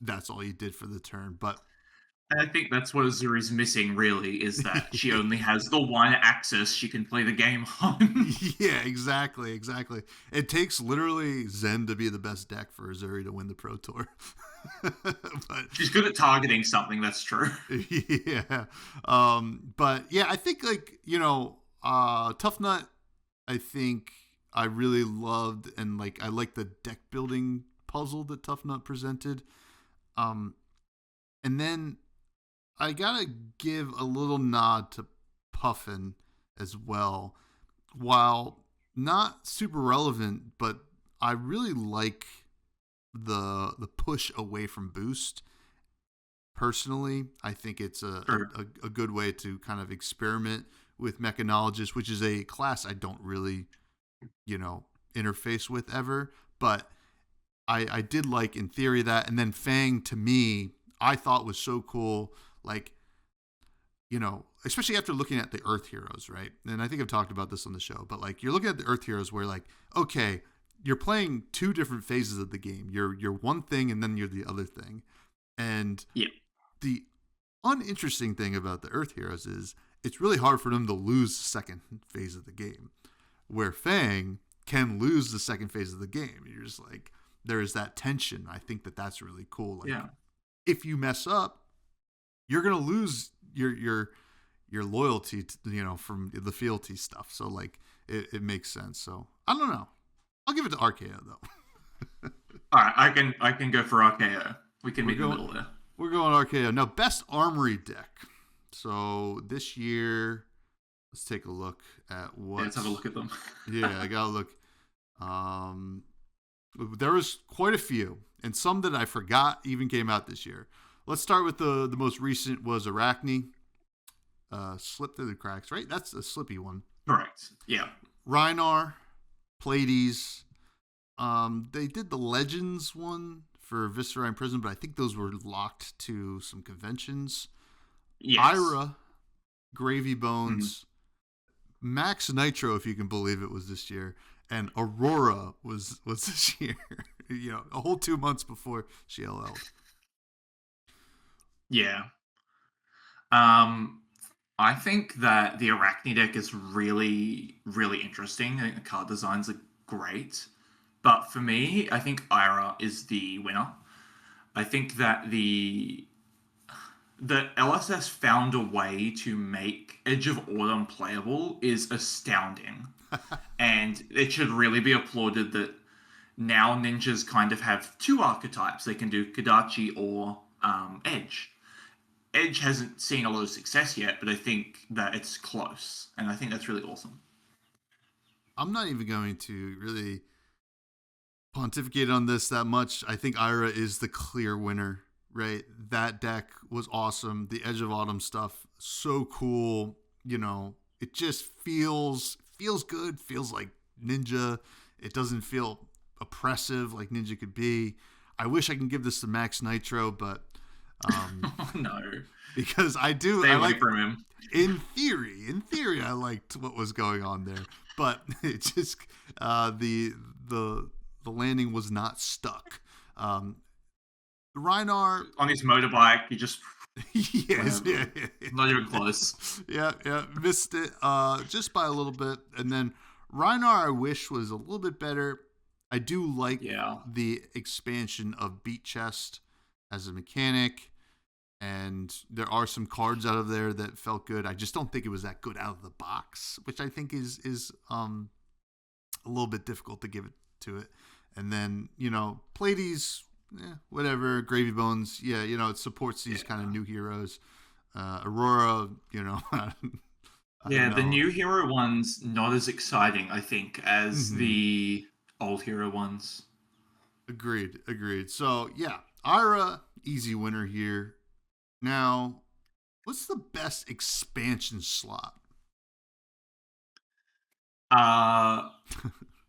that's all you did for the turn. But and I think that's what Zuri's missing, really, is that she only has the one axis she can play the game on. Yeah, exactly. It takes literally Zen to be the best deck for Zuri to win the Pro Tour. But she's good at targeting something, that's true. Yeah. But yeah, I think Tough Nut, I think I really loved, and I like the deck building puzzle that Tough Nut presented. And then I gotta give a little nod to Puffin as well. While not super relevant, but I really like the push away from boost. Personally, I think it's a good way to kind of experiment with Mechanologist, which is a class I don't really, interface with ever. But I did like in theory that, and then Fang to me, I thought was so cool. Especially after looking at the Earth heroes, right? And I think I've talked about this on the show, but you're looking at the Earth heroes where okay, you're playing 2 different phases of the game. You're one thing and then you're the other thing. And the uninteresting thing about the Earth heroes is it's really hard for them to lose the second phase of the game, where Fang can lose the second phase of the game. You're just there is that tension. I think that's really cool. If you mess up, you're gonna lose your loyalty to, from the fealty stuff. So it makes sense. So I don't know. I'll give it to RKO though. All right, I can go for RKO. We can meet in the middle there. We're going RKO now. Best Armory deck. So this year, let's take a look at what. Let's have a look at them. Yeah, I gotta look. There was quite a few, and some that I forgot even came out this year. Let's start with the most recent was Arachne. Slip through the cracks, right? That's a Slippy one. Correct. Yeah. Rhinar, Pleiades. They did the Legends one for Viscera and Prism, but I think those were locked to some conventions. Yes. Ira, Gravy Bones, Max Nitro, if you can believe it, was this year, and Aurora was this year. A whole 2 months before she LL'd. Yeah. I think that the Arachne deck is really, really interesting. I think the card designs are great. But for me, I think Ira is the winner. I think that the LSS found a way to make Edge of Autumn playable is astounding. And it should really be applauded that now ninjas kind of have two archetypes. They can do Kadachi or Edge. Edge hasn't seen a lot of success yet, but I think that it's close. And I think that's really awesome. I'm not even going to really pontificate on this that much. I think Ira is the clear winner, right? That deck was awesome. The Edge of Autumn stuff, so cool. It just feels good. Feels like Ninja. It doesn't feel oppressive like Ninja could be. I wish I can give this to Max Nitro, but no, because I do. Stay I away like from him. In theory, I liked what was going on there, but it just the landing was not stuck. Rhinar on his motorbike, he just yes, yeah, not even close. yeah, missed it just by a little bit, and then Rhinar I wish was a little bit better. I do like the expansion of Beat Chest as a mechanic, and there are some cards out of there that felt good. I just don't think it was that good out of the box, which I think is a little bit difficult to give it to it. And then Pleiades, whatever. Gravy Bones, it supports these kind of new heroes. Aurora, the new hero ones not as exciting, I think, as the old hero ones. Agreed. So Ira, easy winner here. Now, what's the best expansion slot? I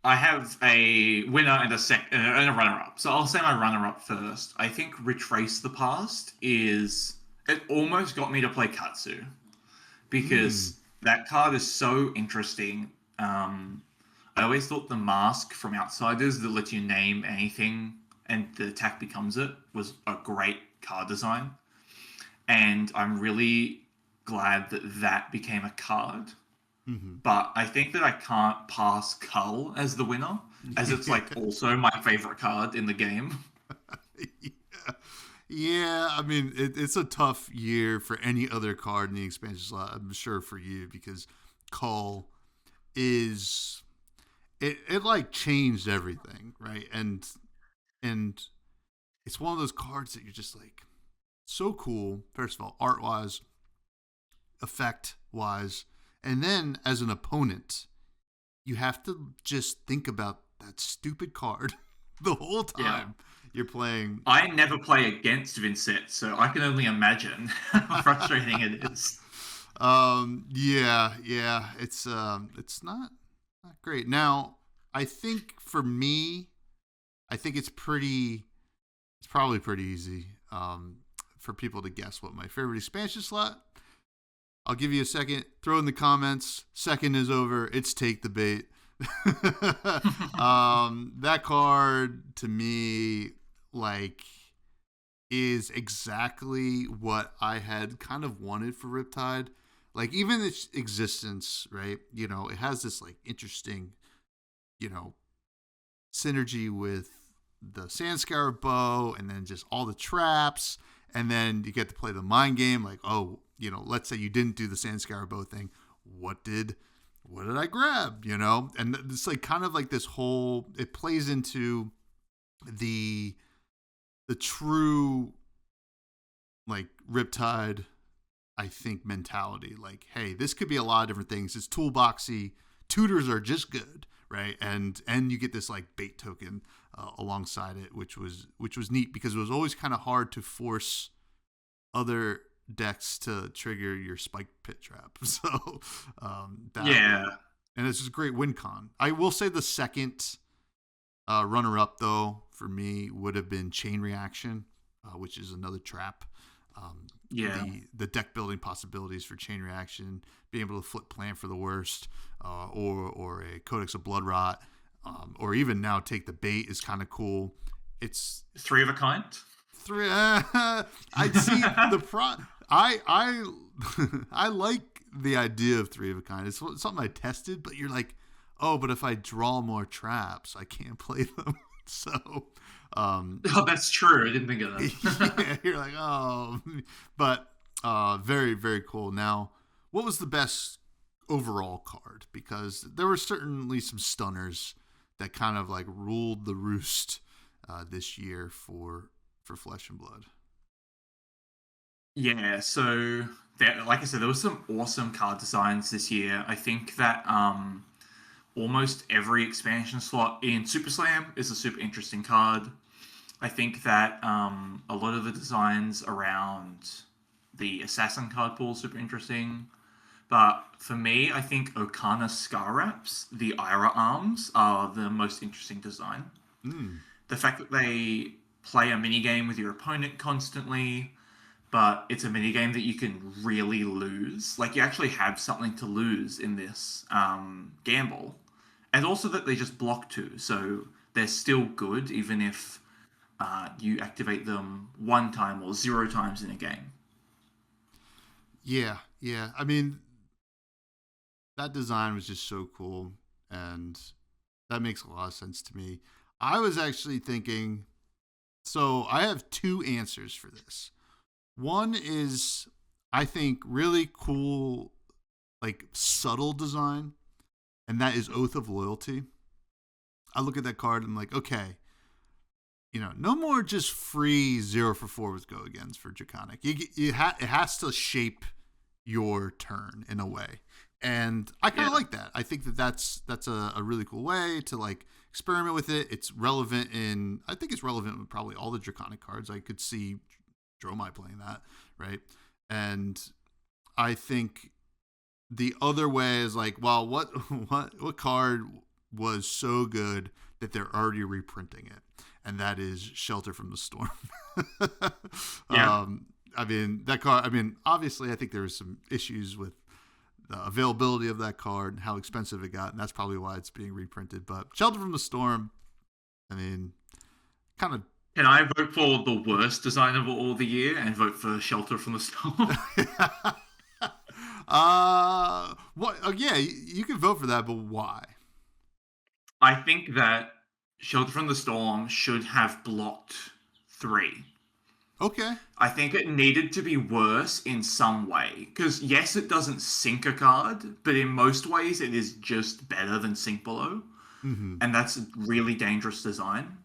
have a winner and a runner-up. So I'll say my runner-up first. I think Retrace the Past it almost got me to play Katsu because that card is so interesting. I always thought the mask from Outsiders that lets you name anything and the attack becomes it was a great card design. And I'm really glad that became a card. But I think that I can't pass Cull as the winner, as it's also my favorite card in the game. Yeah, I mean, it's a tough year for any other card in the expansion slot, I'm sure for you, because Cull is... It changed everything, right? And it's one of those cards that you're just so cool, first of all, art-wise, effect-wise, and then as an opponent, you have to just think about that stupid card the whole time you're playing. I never play against Vincent, so I can only imagine how frustrating it is. It's not great. Now, I think for me, it's probably pretty easy for people to guess what my favorite expansion slot. I'll give you a second. Throw in the comments. Second is over. It's Take the Bait. That card to me is exactly what I had kind of wanted for Riptide. Even its existence, right? It has this interesting, synergy with the Sandscour bow, and then just all the traps, and then you get to play the mind game. Let's say you didn't do the Sandscour bow thing. What did I grab? And it's kind of this whole. It plays into the true Riptide, I think, mentality. Hey, this could be a lot of different things. It's toolboxy. Tutors are just good, right? And you get this bait token alongside it, which was neat because it was always kind of hard to force other decks to trigger your spike pit trap. So and this is a great win con. I will say the second runner-up, though, for me would have been Chain Reaction, which is another trap. The deck building possibilities for Chain Reaction, being able to flip Plan for the Worst, or a Codex of Blood Rot, or even now Take the Bait is kind of cool. It's 3 of a kind. I'd see the I like the idea of 3 of a kind. It's something I tested, but you're like, oh, but if I draw more traps, I can't play them. So, oh, that's true. I didn't think of that. yeah, you're like, oh, but very, very cool. Now, what was the best overall card? Because there were certainly some stunners that kind of like ruled the roost this year for Flesh and Blood. Yeah, so like I said, there was some awesome card designs this year. I think that almost every expansion slot in Super Slam is a super interesting card. I think that a lot of the designs around the Assassin card pool is super interesting. But for me, I think Okana Scar Wraps, the Ira arms, are the most interesting design. The fact that they play a minigame with your opponent constantly, but it's a minigame that you can really lose. Like, you actually have something to lose in this gamble. And also that they just block 2, so they're still good even if you activate them 1 time or 0 times in a game. Yeah. I mean, that design was just so cool, and that makes a lot of sense to me. I was actually thinking, so I have 2 answers for this. One is, I think, really cool, like, subtle design, and that is Oath of Loyalty. I look at that card and I'm like, okay, no more just free 0 for 4 with go agains for Draconic. It has to shape your turn in a way. And I kind of like that. I think that's a really cool way to like experiment with it. It's relevant I think it's relevant with probably all the Draconic cards. I could see Dromai playing that, right? And I think the other way is like, well, what card was so good that they're already reprinting it? And that is Shelter from the Storm. I mean, that card, obviously I think there was some issues with the availability of that card and how expensive it got, and that's probably why it's being reprinted. But Shelter from the Storm, kind of. Can I vote for the worst design of all the year and vote for Shelter from the Storm? What? Yeah, you can vote for that, but why? I think that Shelter from the Storm should have blocked 3. Okay. I think it needed to be worse in some way. Because, yes, it doesn't sink a card, but in most ways it is just better than Sink Below. Mm-hmm. And that's a really dangerous design.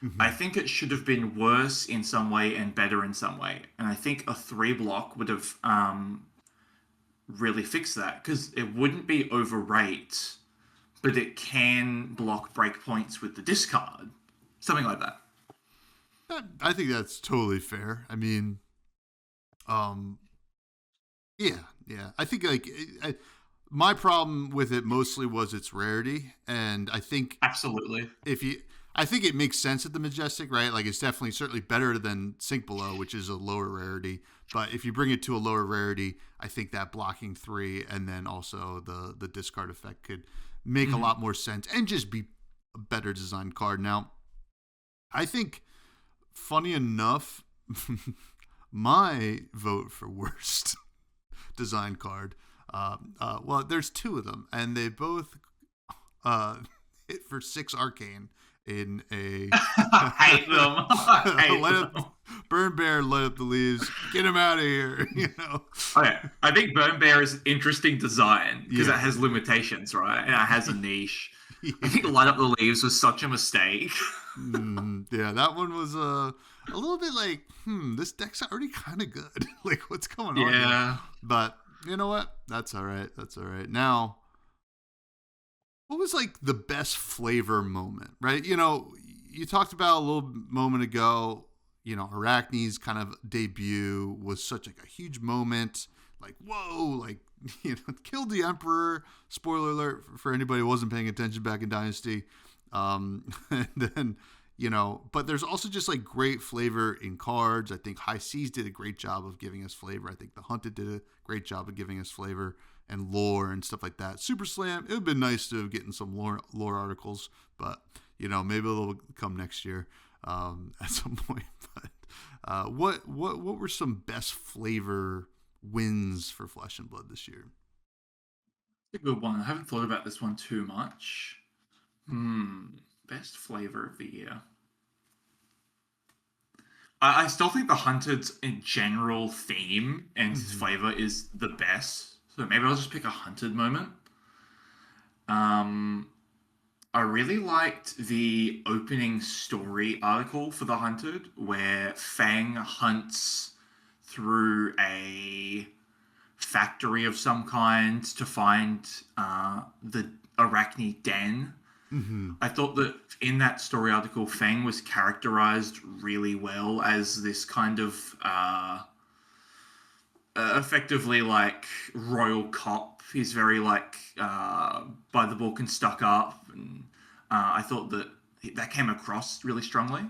Mm-hmm. I think it should have been worse in some way and better in some way. And I think a 3 block would have really fixed that. Because it wouldn't be overrate, but it can block breakpoints with the discard. Something like that. I think that's totally fair. I mean, yeah. I think my problem with it mostly was its rarity, and I think absolutely I think it makes sense at the Majestic, right? Like, it's certainly better than Sink Below, which is a lower rarity. But if you bring it to a lower rarity, I think that blocking 3 and then also the discard effect could make a lot more sense and just be a better designed card. Now, I think, funny enough, my vote for worst design card, well, there's 2 of them, and they both hit for 6 arcane in a I hate them. Burn Bear, light up the leaves, get him out of here. Okay, I think Burn Bear is an interesting design because it has limitations, right? And it has a niche. I think Light Up the Leaves was such a mistake. Yeah, that one was a little bit like, this deck's already kind of good. Like, what's going on? Yeah. Here? But you know what? That's all right. Now, what was like the best flavor moment, right? You talked about a little moment ago, Arachne's kind of debut was such like a huge moment. Like, whoa, like killed the Emperor. Spoiler alert for anybody who wasn't paying attention back in Dynasty. And then, but there's also just like great flavor in cards. I think High Seas did a great job of giving us flavor. I think The Hunted did a great job of giving us flavor and lore and stuff like that. Super Slam, it would have been nice to have gotten some lore articles, but maybe it'll come next year at some point. But what were some best flavor wins for Flesh and Blood this year? It's a good one. I haven't thought about this one too much. Best flavor of the year. I still think the Hunted's in general theme and flavor is the best. So maybe I'll just pick a Hunted moment. I really liked the opening story article for the Hunted where Fang hunts through a factory of some kind to find the Arachne den. I thought that in that story article, Fang was characterized really well as this kind of effectively like royal cop. He's very like by the book and stuck up, and I thought that came across really strongly.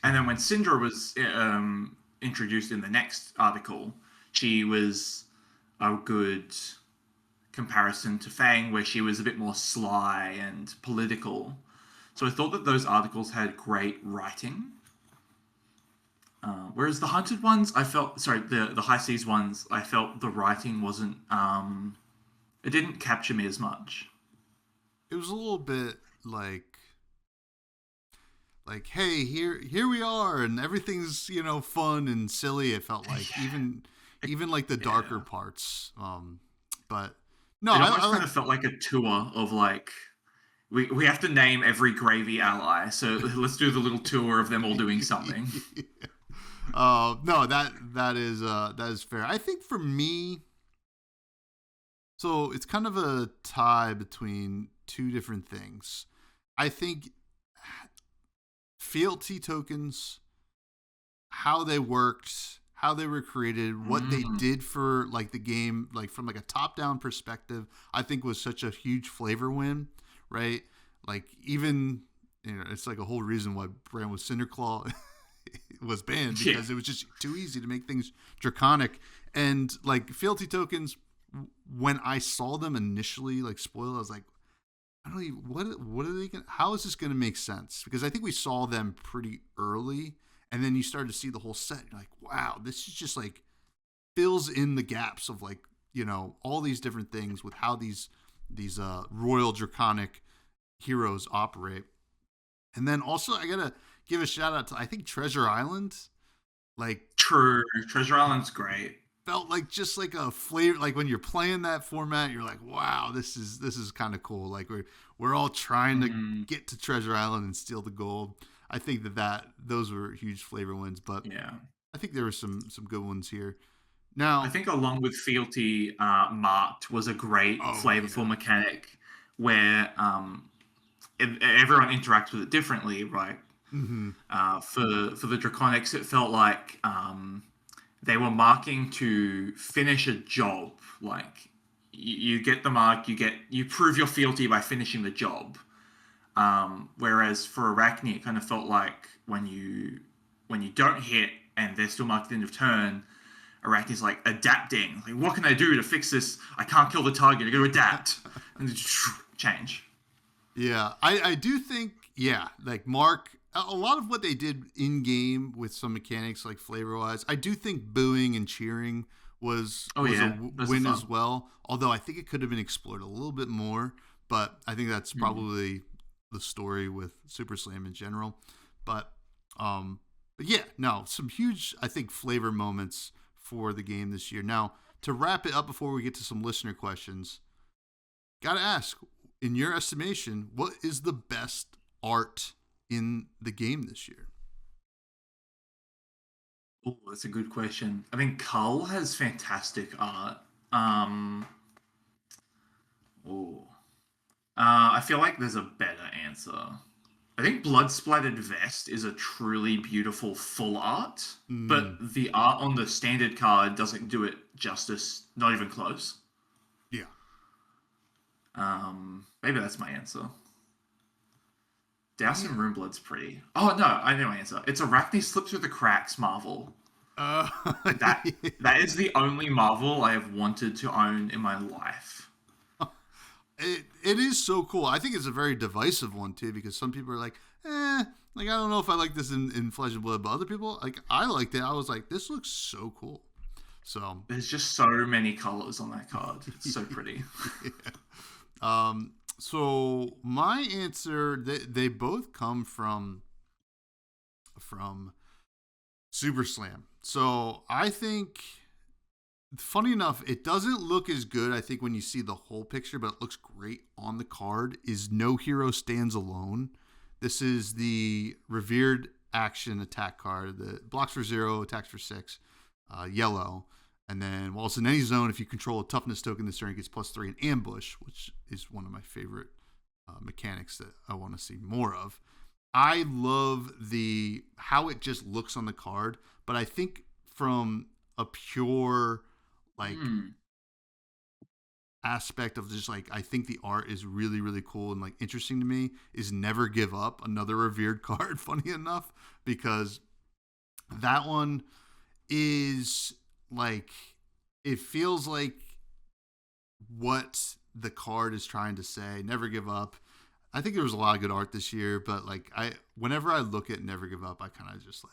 And then when Syndra was introduced in the next article, she was a good comparison to Fang, where she was a bit more sly and political. So I thought that those articles had great writing. Whereas the Hunted ones, the High Seas ones, I felt the writing wasn't, it didn't capture me as much. It was a little bit like, hey, here we are, and everything's, fun and silly. It felt like even like the darker parts. But no, it almost kind of felt like a tour of like, we have to name every gravy ally, so let's do the little tour of them all doing something. No, that is fair. I think for me, so it's kind of a tie between two different things. I think fealty tokens, how they worked, how they were created, what they did for like the game, like from like a top-down perspective, I think was such a huge flavor win, right? Like even it's like a whole reason why Brand with Cinderclaw was banned, because it was just too easy to make things draconic. And like fealty tokens, when I saw them initially, like spoiled, I was like, I don't even, what are they gonna, how is this gonna make sense? Because I think we saw them pretty early, and then you started to see the whole set. You're like, wow, this is just like fills in the gaps of like, all these different things with how these royal draconic heroes operate. And then also I gotta give a shout out to, I think, Treasure Island. Like, true, Treasure Island's great. Felt like just like a flavor, like when you're playing that format, you're like, wow, this is kind of cool. Like we're all trying to get to Treasure Island and steal the gold. I think that those were huge flavor wins, but yeah, I think there were some good ones here. Now, I think along with fealty, marked was a great flavorful mechanic where everyone interacts with it differently, right? For the Draconics, it felt like they were marking to finish a job. Like you get the mark, you prove your fealty by finishing the job. Whereas for Arachne, it kind of felt like when you don't hit and they're still marked at the end of turn, Arachne's like adapting. Like, what can I do to fix this? I can't kill the target. I got to adapt and change. Yeah, I do think, like Mark, a lot of what they did in game with some mechanics, like flavor wise, I do think booing and cheering was a win as well. Although I think it could have been explored a little bit more, but I think that's probably the story with Super Slam in general. But yeah, no, some huge, I think, flavor moments for the game this year. Now, to wrap it up before we get to some listener questions, gotta ask, in your estimation, what is the best art in the game this year? Oh, that's a good question. I mean, Cull has fantastic art. I feel like there's a better answer. I think Blood Splattered Vest is a truly beautiful full art, but the art on the standard card doesn't do it justice, not even close. Yeah. Maybe that's my answer. Douse and Runeblood's pretty. Oh no, I know my answer. It's Arachne Slip Through the Cracks Marvel. Uh, That is the only Marvel I have wanted to own in my life. it is so cool. I think it's a very divisive one too, because some people are like, like I don't know if I like this in Flesh and Blood, but other people, like, I liked it. I was like, this looks so cool. So There's just so many colors on that card. It's so pretty. yeah. So my answer, they both come from Super Slam. So I think, funny enough, it doesn't look as good, I think, when you see the whole picture, but it looks great on the card, is No Hero Stands Alone. This is the revered action attack card that blocks for 0, attacks for 6, yellow. And then while it's in any zone, if you control a toughness token this turn, it gets +3 in ambush, which is one of my favorite mechanics that I want to see more of. I love how it just looks on the card, but I think from a pure aspect of just I think the art is really, really cool and interesting to me, is Never Give Up, another revered card, funny enough, because that one is it feels like what the card is trying to say. Never give up. I think there was a lot of good art this year, but whenever I look at Never Give Up, I kind of just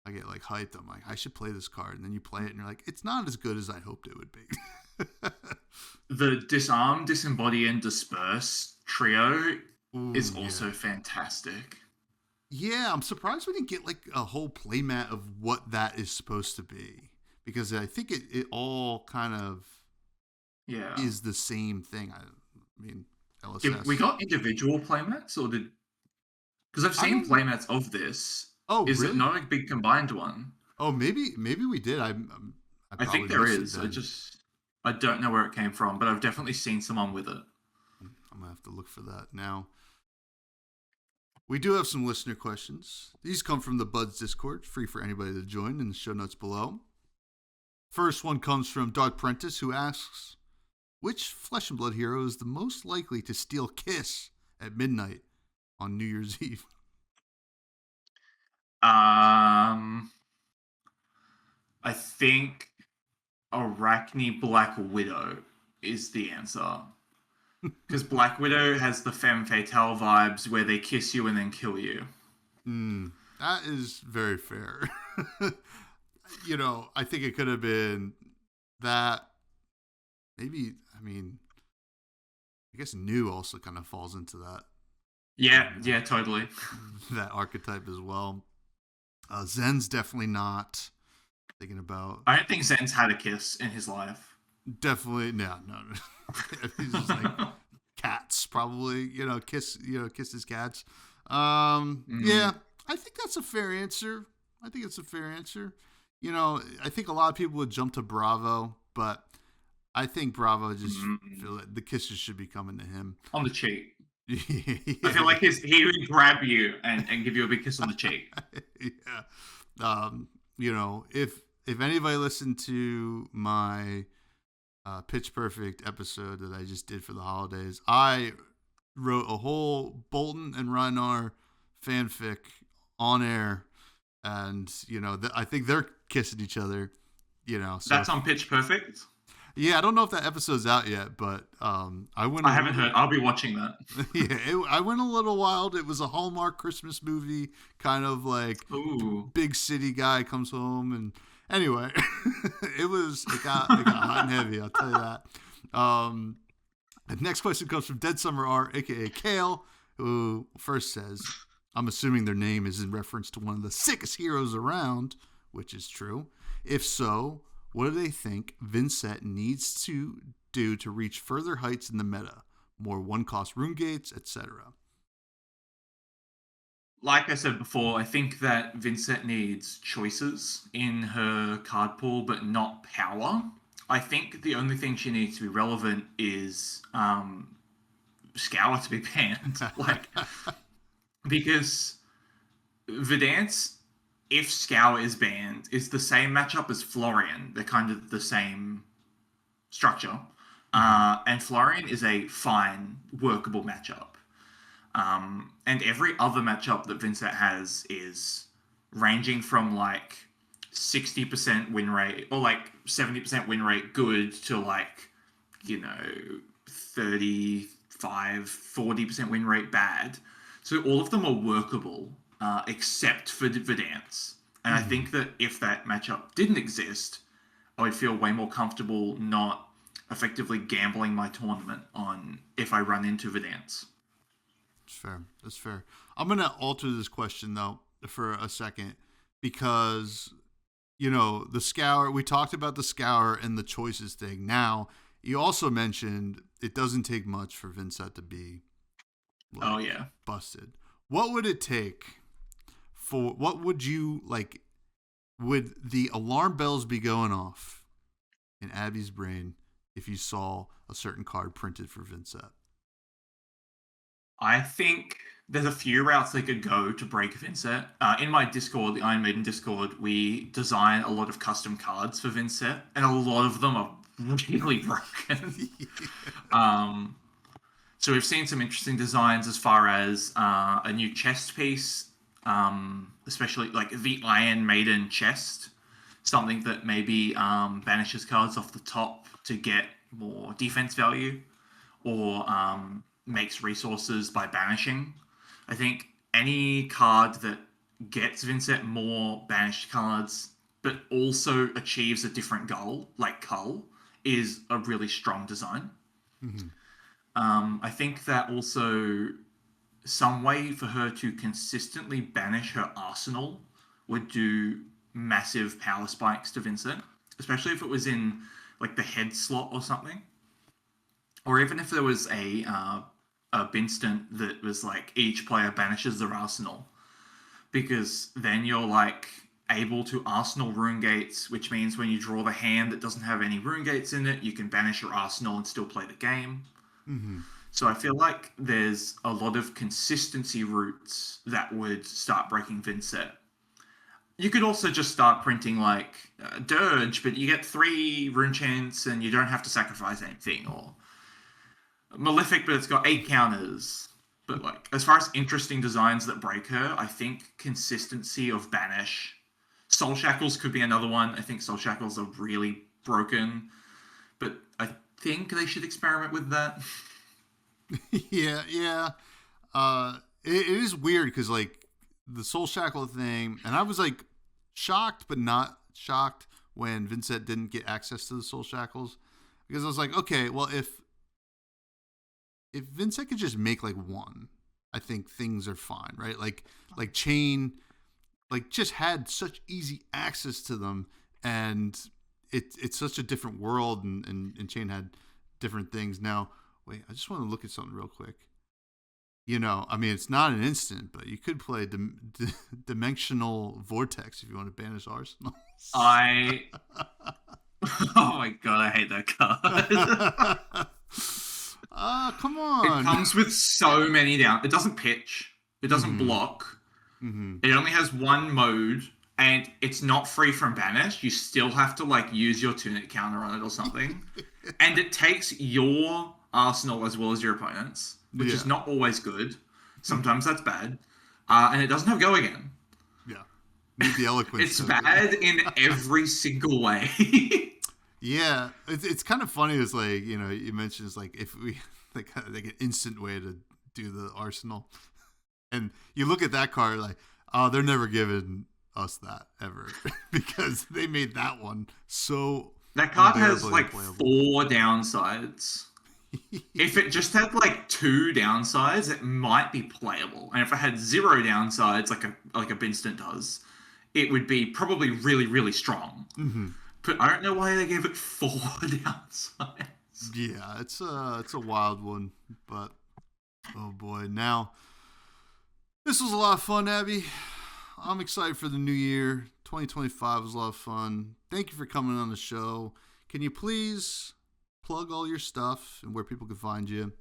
I get hyped. I'm like, I should play this card, and then you play it and you're like, it's not as good as I hoped it would be. The Disarm, Disembody, and Disperse trio is Ooh, also fantastic. Yeah, I'm surprised we didn't get a whole playmat of what that is supposed to be, because I think it all kind of is the same thing. I mean, LSS. We got individual playmats, or did? Because I've seen playmats of this. Oh, is really? it not a big combined one? Oh, maybe we did. I think there is. I don't know where it came from, but I've definitely seen someone with it. I'm gonna have to look for that now. We do have some listener questions. These come from the Buds Discord, free for anybody to join in the show notes below. First one comes from Dark Prentice, who asks, which Flesh and Blood hero is the most likely to steal Kiss at midnight on New Year's Eve? I think Arachne Black Widow is the answer. Because Black Widow has the femme fatale vibes where they kiss you and then kill you. That is very fair. I think it could have been that. Maybe, I guess New also kind of falls into that. Yeah, totally. That archetype as well. Zen's definitely not. Thinking about. I don't think Zen's had a kiss in his life. Definitely, no. He's just cats, probably. Kiss his cats. Yeah, I think that's a fair answer. I think a lot of people would jump to Bravo, but I think Bravo just feel that the kisses should be coming to him on the cheek. Yeah. I feel like he would grab you and give you a big kiss on the cheek. Yeah. If anybody listened to my Pitch Perfect episode that I just did for the holidays, I wrote a whole Bolton and Reinar fanfic on air, and I think they're kissing each other. So that's on Pitch Perfect. Yeah, I don't know if that episode's out yet, but I haven't heard. I'll be watching that. Yeah, I went a little wild. It was a Hallmark Christmas movie, kind of big city guy comes home, and anyway, it got hot and heavy. I'll tell you that. The next question comes from Dead Summer R, aka Kale, who first says, "I'm assuming their name is in reference to one of the sickest heroes around," which is true. If so, what do they think Vincent needs to do to reach further heights in the meta? More one-cost rune gates, etc. Like I said before, I think that Vincent needs choices in her card pool, but not power. I think the only thing she needs to be relevant is Scour to be banned. Because Verdance, if Scour is banned, is the same matchup as Florian. They're kind of the same structure. And Florian is a fine, workable matchup. And every other matchup that Vincent has is ranging from like 60% win rate or like 70% win rate good to like, 35, 40% win rate bad. So all of them are workable, except for Verdansk. And I think that if that matchup didn't exist, I would feel way more comfortable not effectively gambling my tournament on if I run into Verdansk. That's fair. That's fair. I'm gonna alter this question though for a second because the scour. We talked about the scour and the choices thing. Now you also mentioned it doesn't take much for Vincent to be Oh yeah. busted. What would it take for? What would you like? Would the alarm bells be going off in Abby's brain if you saw a certain card printed for Vincent? I think there's a few routes they could go to break Vincent. In my Discord, the Iron Maiden Discord, we design a lot of custom cards for Vincent, and a lot of them are really broken. So we've seen some interesting designs as far as a new chest piece, especially like the Iron Maiden chest, something that maybe banishes cards off the top to get more defense value, or makes resources by banishing. I think any card that gets Vincent more banished cards, but also achieves a different goal, like Cull, is a really strong design. Mm-hmm. I think that also some way for her to consistently banish her arsenal would do massive power spikes to Vincent, especially if it was in like the head slot or something, or even if there was a Binstant that was like each player banishes their arsenal, because then you're like able to arsenal rune gates, which means when you draw the hand that doesn't have any rune gates in it, you can banish your arsenal and still play the game. Mm-hmm. So I feel like there's a lot of consistency routes that would start breaking Vincent. You could also just start printing like Dirge, but you get 3 rune chants and you don't have to sacrifice anything, or Malefic, but it's got 8 counters. But like, as far as interesting designs that break her, I think consistency of banish. Soul Shackles could be another one. I think Soul Shackles are really broken, but I think they should experiment with that. Yeah. It is weird because like the Soul Shackle thing, and I was like shocked, but not shocked when Vincent didn't get access to the Soul Shackles, because I was like, okay, well if Vincent could just make like one, I think things are fine, right? Like Chain, like just had such easy access to them, and it's such a different world, and Chain had different things. Now, wait, I just want to look at something real quick. I mean, it's not an instant, but you could play Dimensional Vortex if you want to banish Arsenal. Oh my god, I hate that card. Come on. It comes with so many down. It doesn't pitch. It doesn't block. Mm-hmm. It only has one mode, and it's not free from banish. You still have to like use your tunic counter on it or something. And it takes your arsenal as well as your opponent's, which is not always good. Sometimes that's bad. And it doesn't have go again. Yeah. Need the eloquence. It's bad in every single way. Yeah. It's kind of funny. It's like, you mentioned it's like if we like an instant way to do the arsenal. And you look at that card like, oh, they're never giving us that ever because they made that one so. That card has like 4 downsides. If it just had like 2 downsides, it might be playable. And if it had 0 downsides, like a Binstant does, it would be probably really, really strong. Mm-hmm. But I don't know why they gave it 4 downsides. Yeah, it's a wild one, but oh boy. Now, this was a lot of fun, Abby. I'm excited for the new year. 2025 was a lot of fun. Thank you for coming on the show. Can you please plug all your stuff and where people can find you?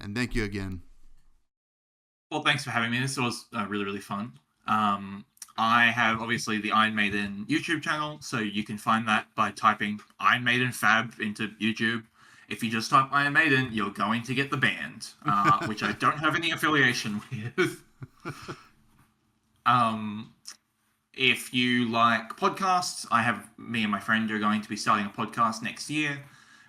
And thank you again. Well, thanks for having me. This was really, really fun. I have obviously the Iron Maiden YouTube channel, so you can find that by typing Iron Maiden Fab into YouTube. If you just type Iron Maiden, you're going to get the band, which I don't have any affiliation with. If you like podcasts, me and my friend are going to be starting a podcast next year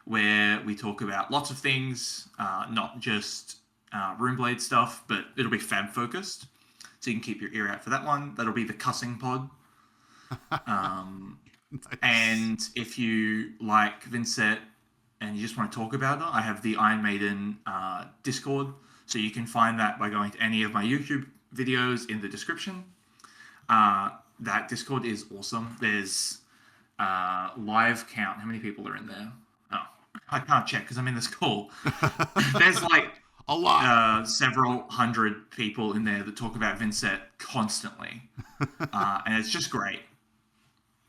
where we talk about lots of things, not just Runeblade stuff, but it'll be fab focused. So you can keep your ear out for that one. That'll be the Cussing Pod. Nice. And if you like Vincent and you just want to talk about it, I have the Iron Maiden Discord. So you can find that by going to any of my YouTube videos in the description. That Discord is awesome. There's live count. How many people are in there? Oh, I can't check because I'm in this call. There's like a lot. Several hundred people in there that talk about Vincent constantly. And it's just great.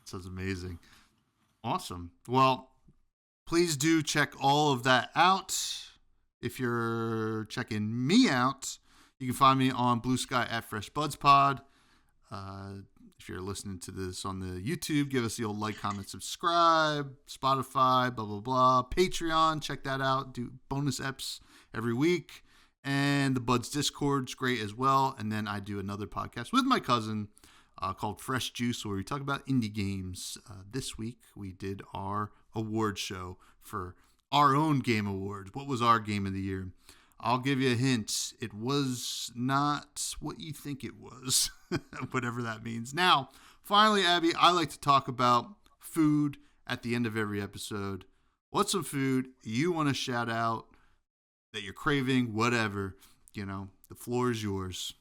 Sounds amazing. Awesome. Well, please do check all of that out. If you're checking me out, you can find me on Blue Sky at freshbudspod. If you're listening to this on the YouTube, give us the old like, comment, subscribe. Spotify, blah, blah, blah. Patreon, check that out. Do bonus eps every week. And the Buds Discord's great as well. And then I do another podcast with my cousin called Fresh Juice, where we talk about indie games. This week, we did our award show for our own game awards. What was our game of the year? I'll give you a hint. It was not what you think it was, whatever that means. Now, finally, Abby, I like to talk about food at the end of every episode. What's some food you want to shout out that you're craving, whatever? The floor is yours.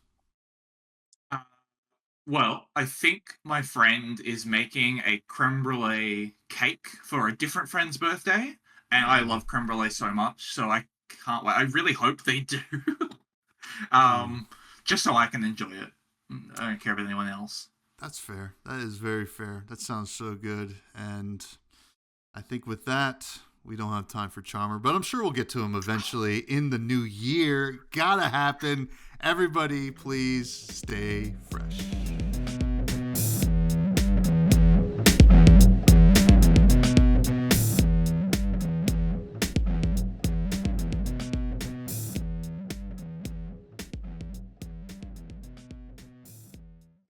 Well, I think my friend is making a creme brulee cake for a different friend's birthday, and I love creme brulee so much, so I can't wait. I really hope they do, just so I can enjoy it. I don't care about anyone else. That's fair. That is very fair. That sounds so good, and I think with that, we don't have time for Charmer, but I'm sure we'll get to him eventually in the new year. Gotta happen. Everybody, please stay fresh.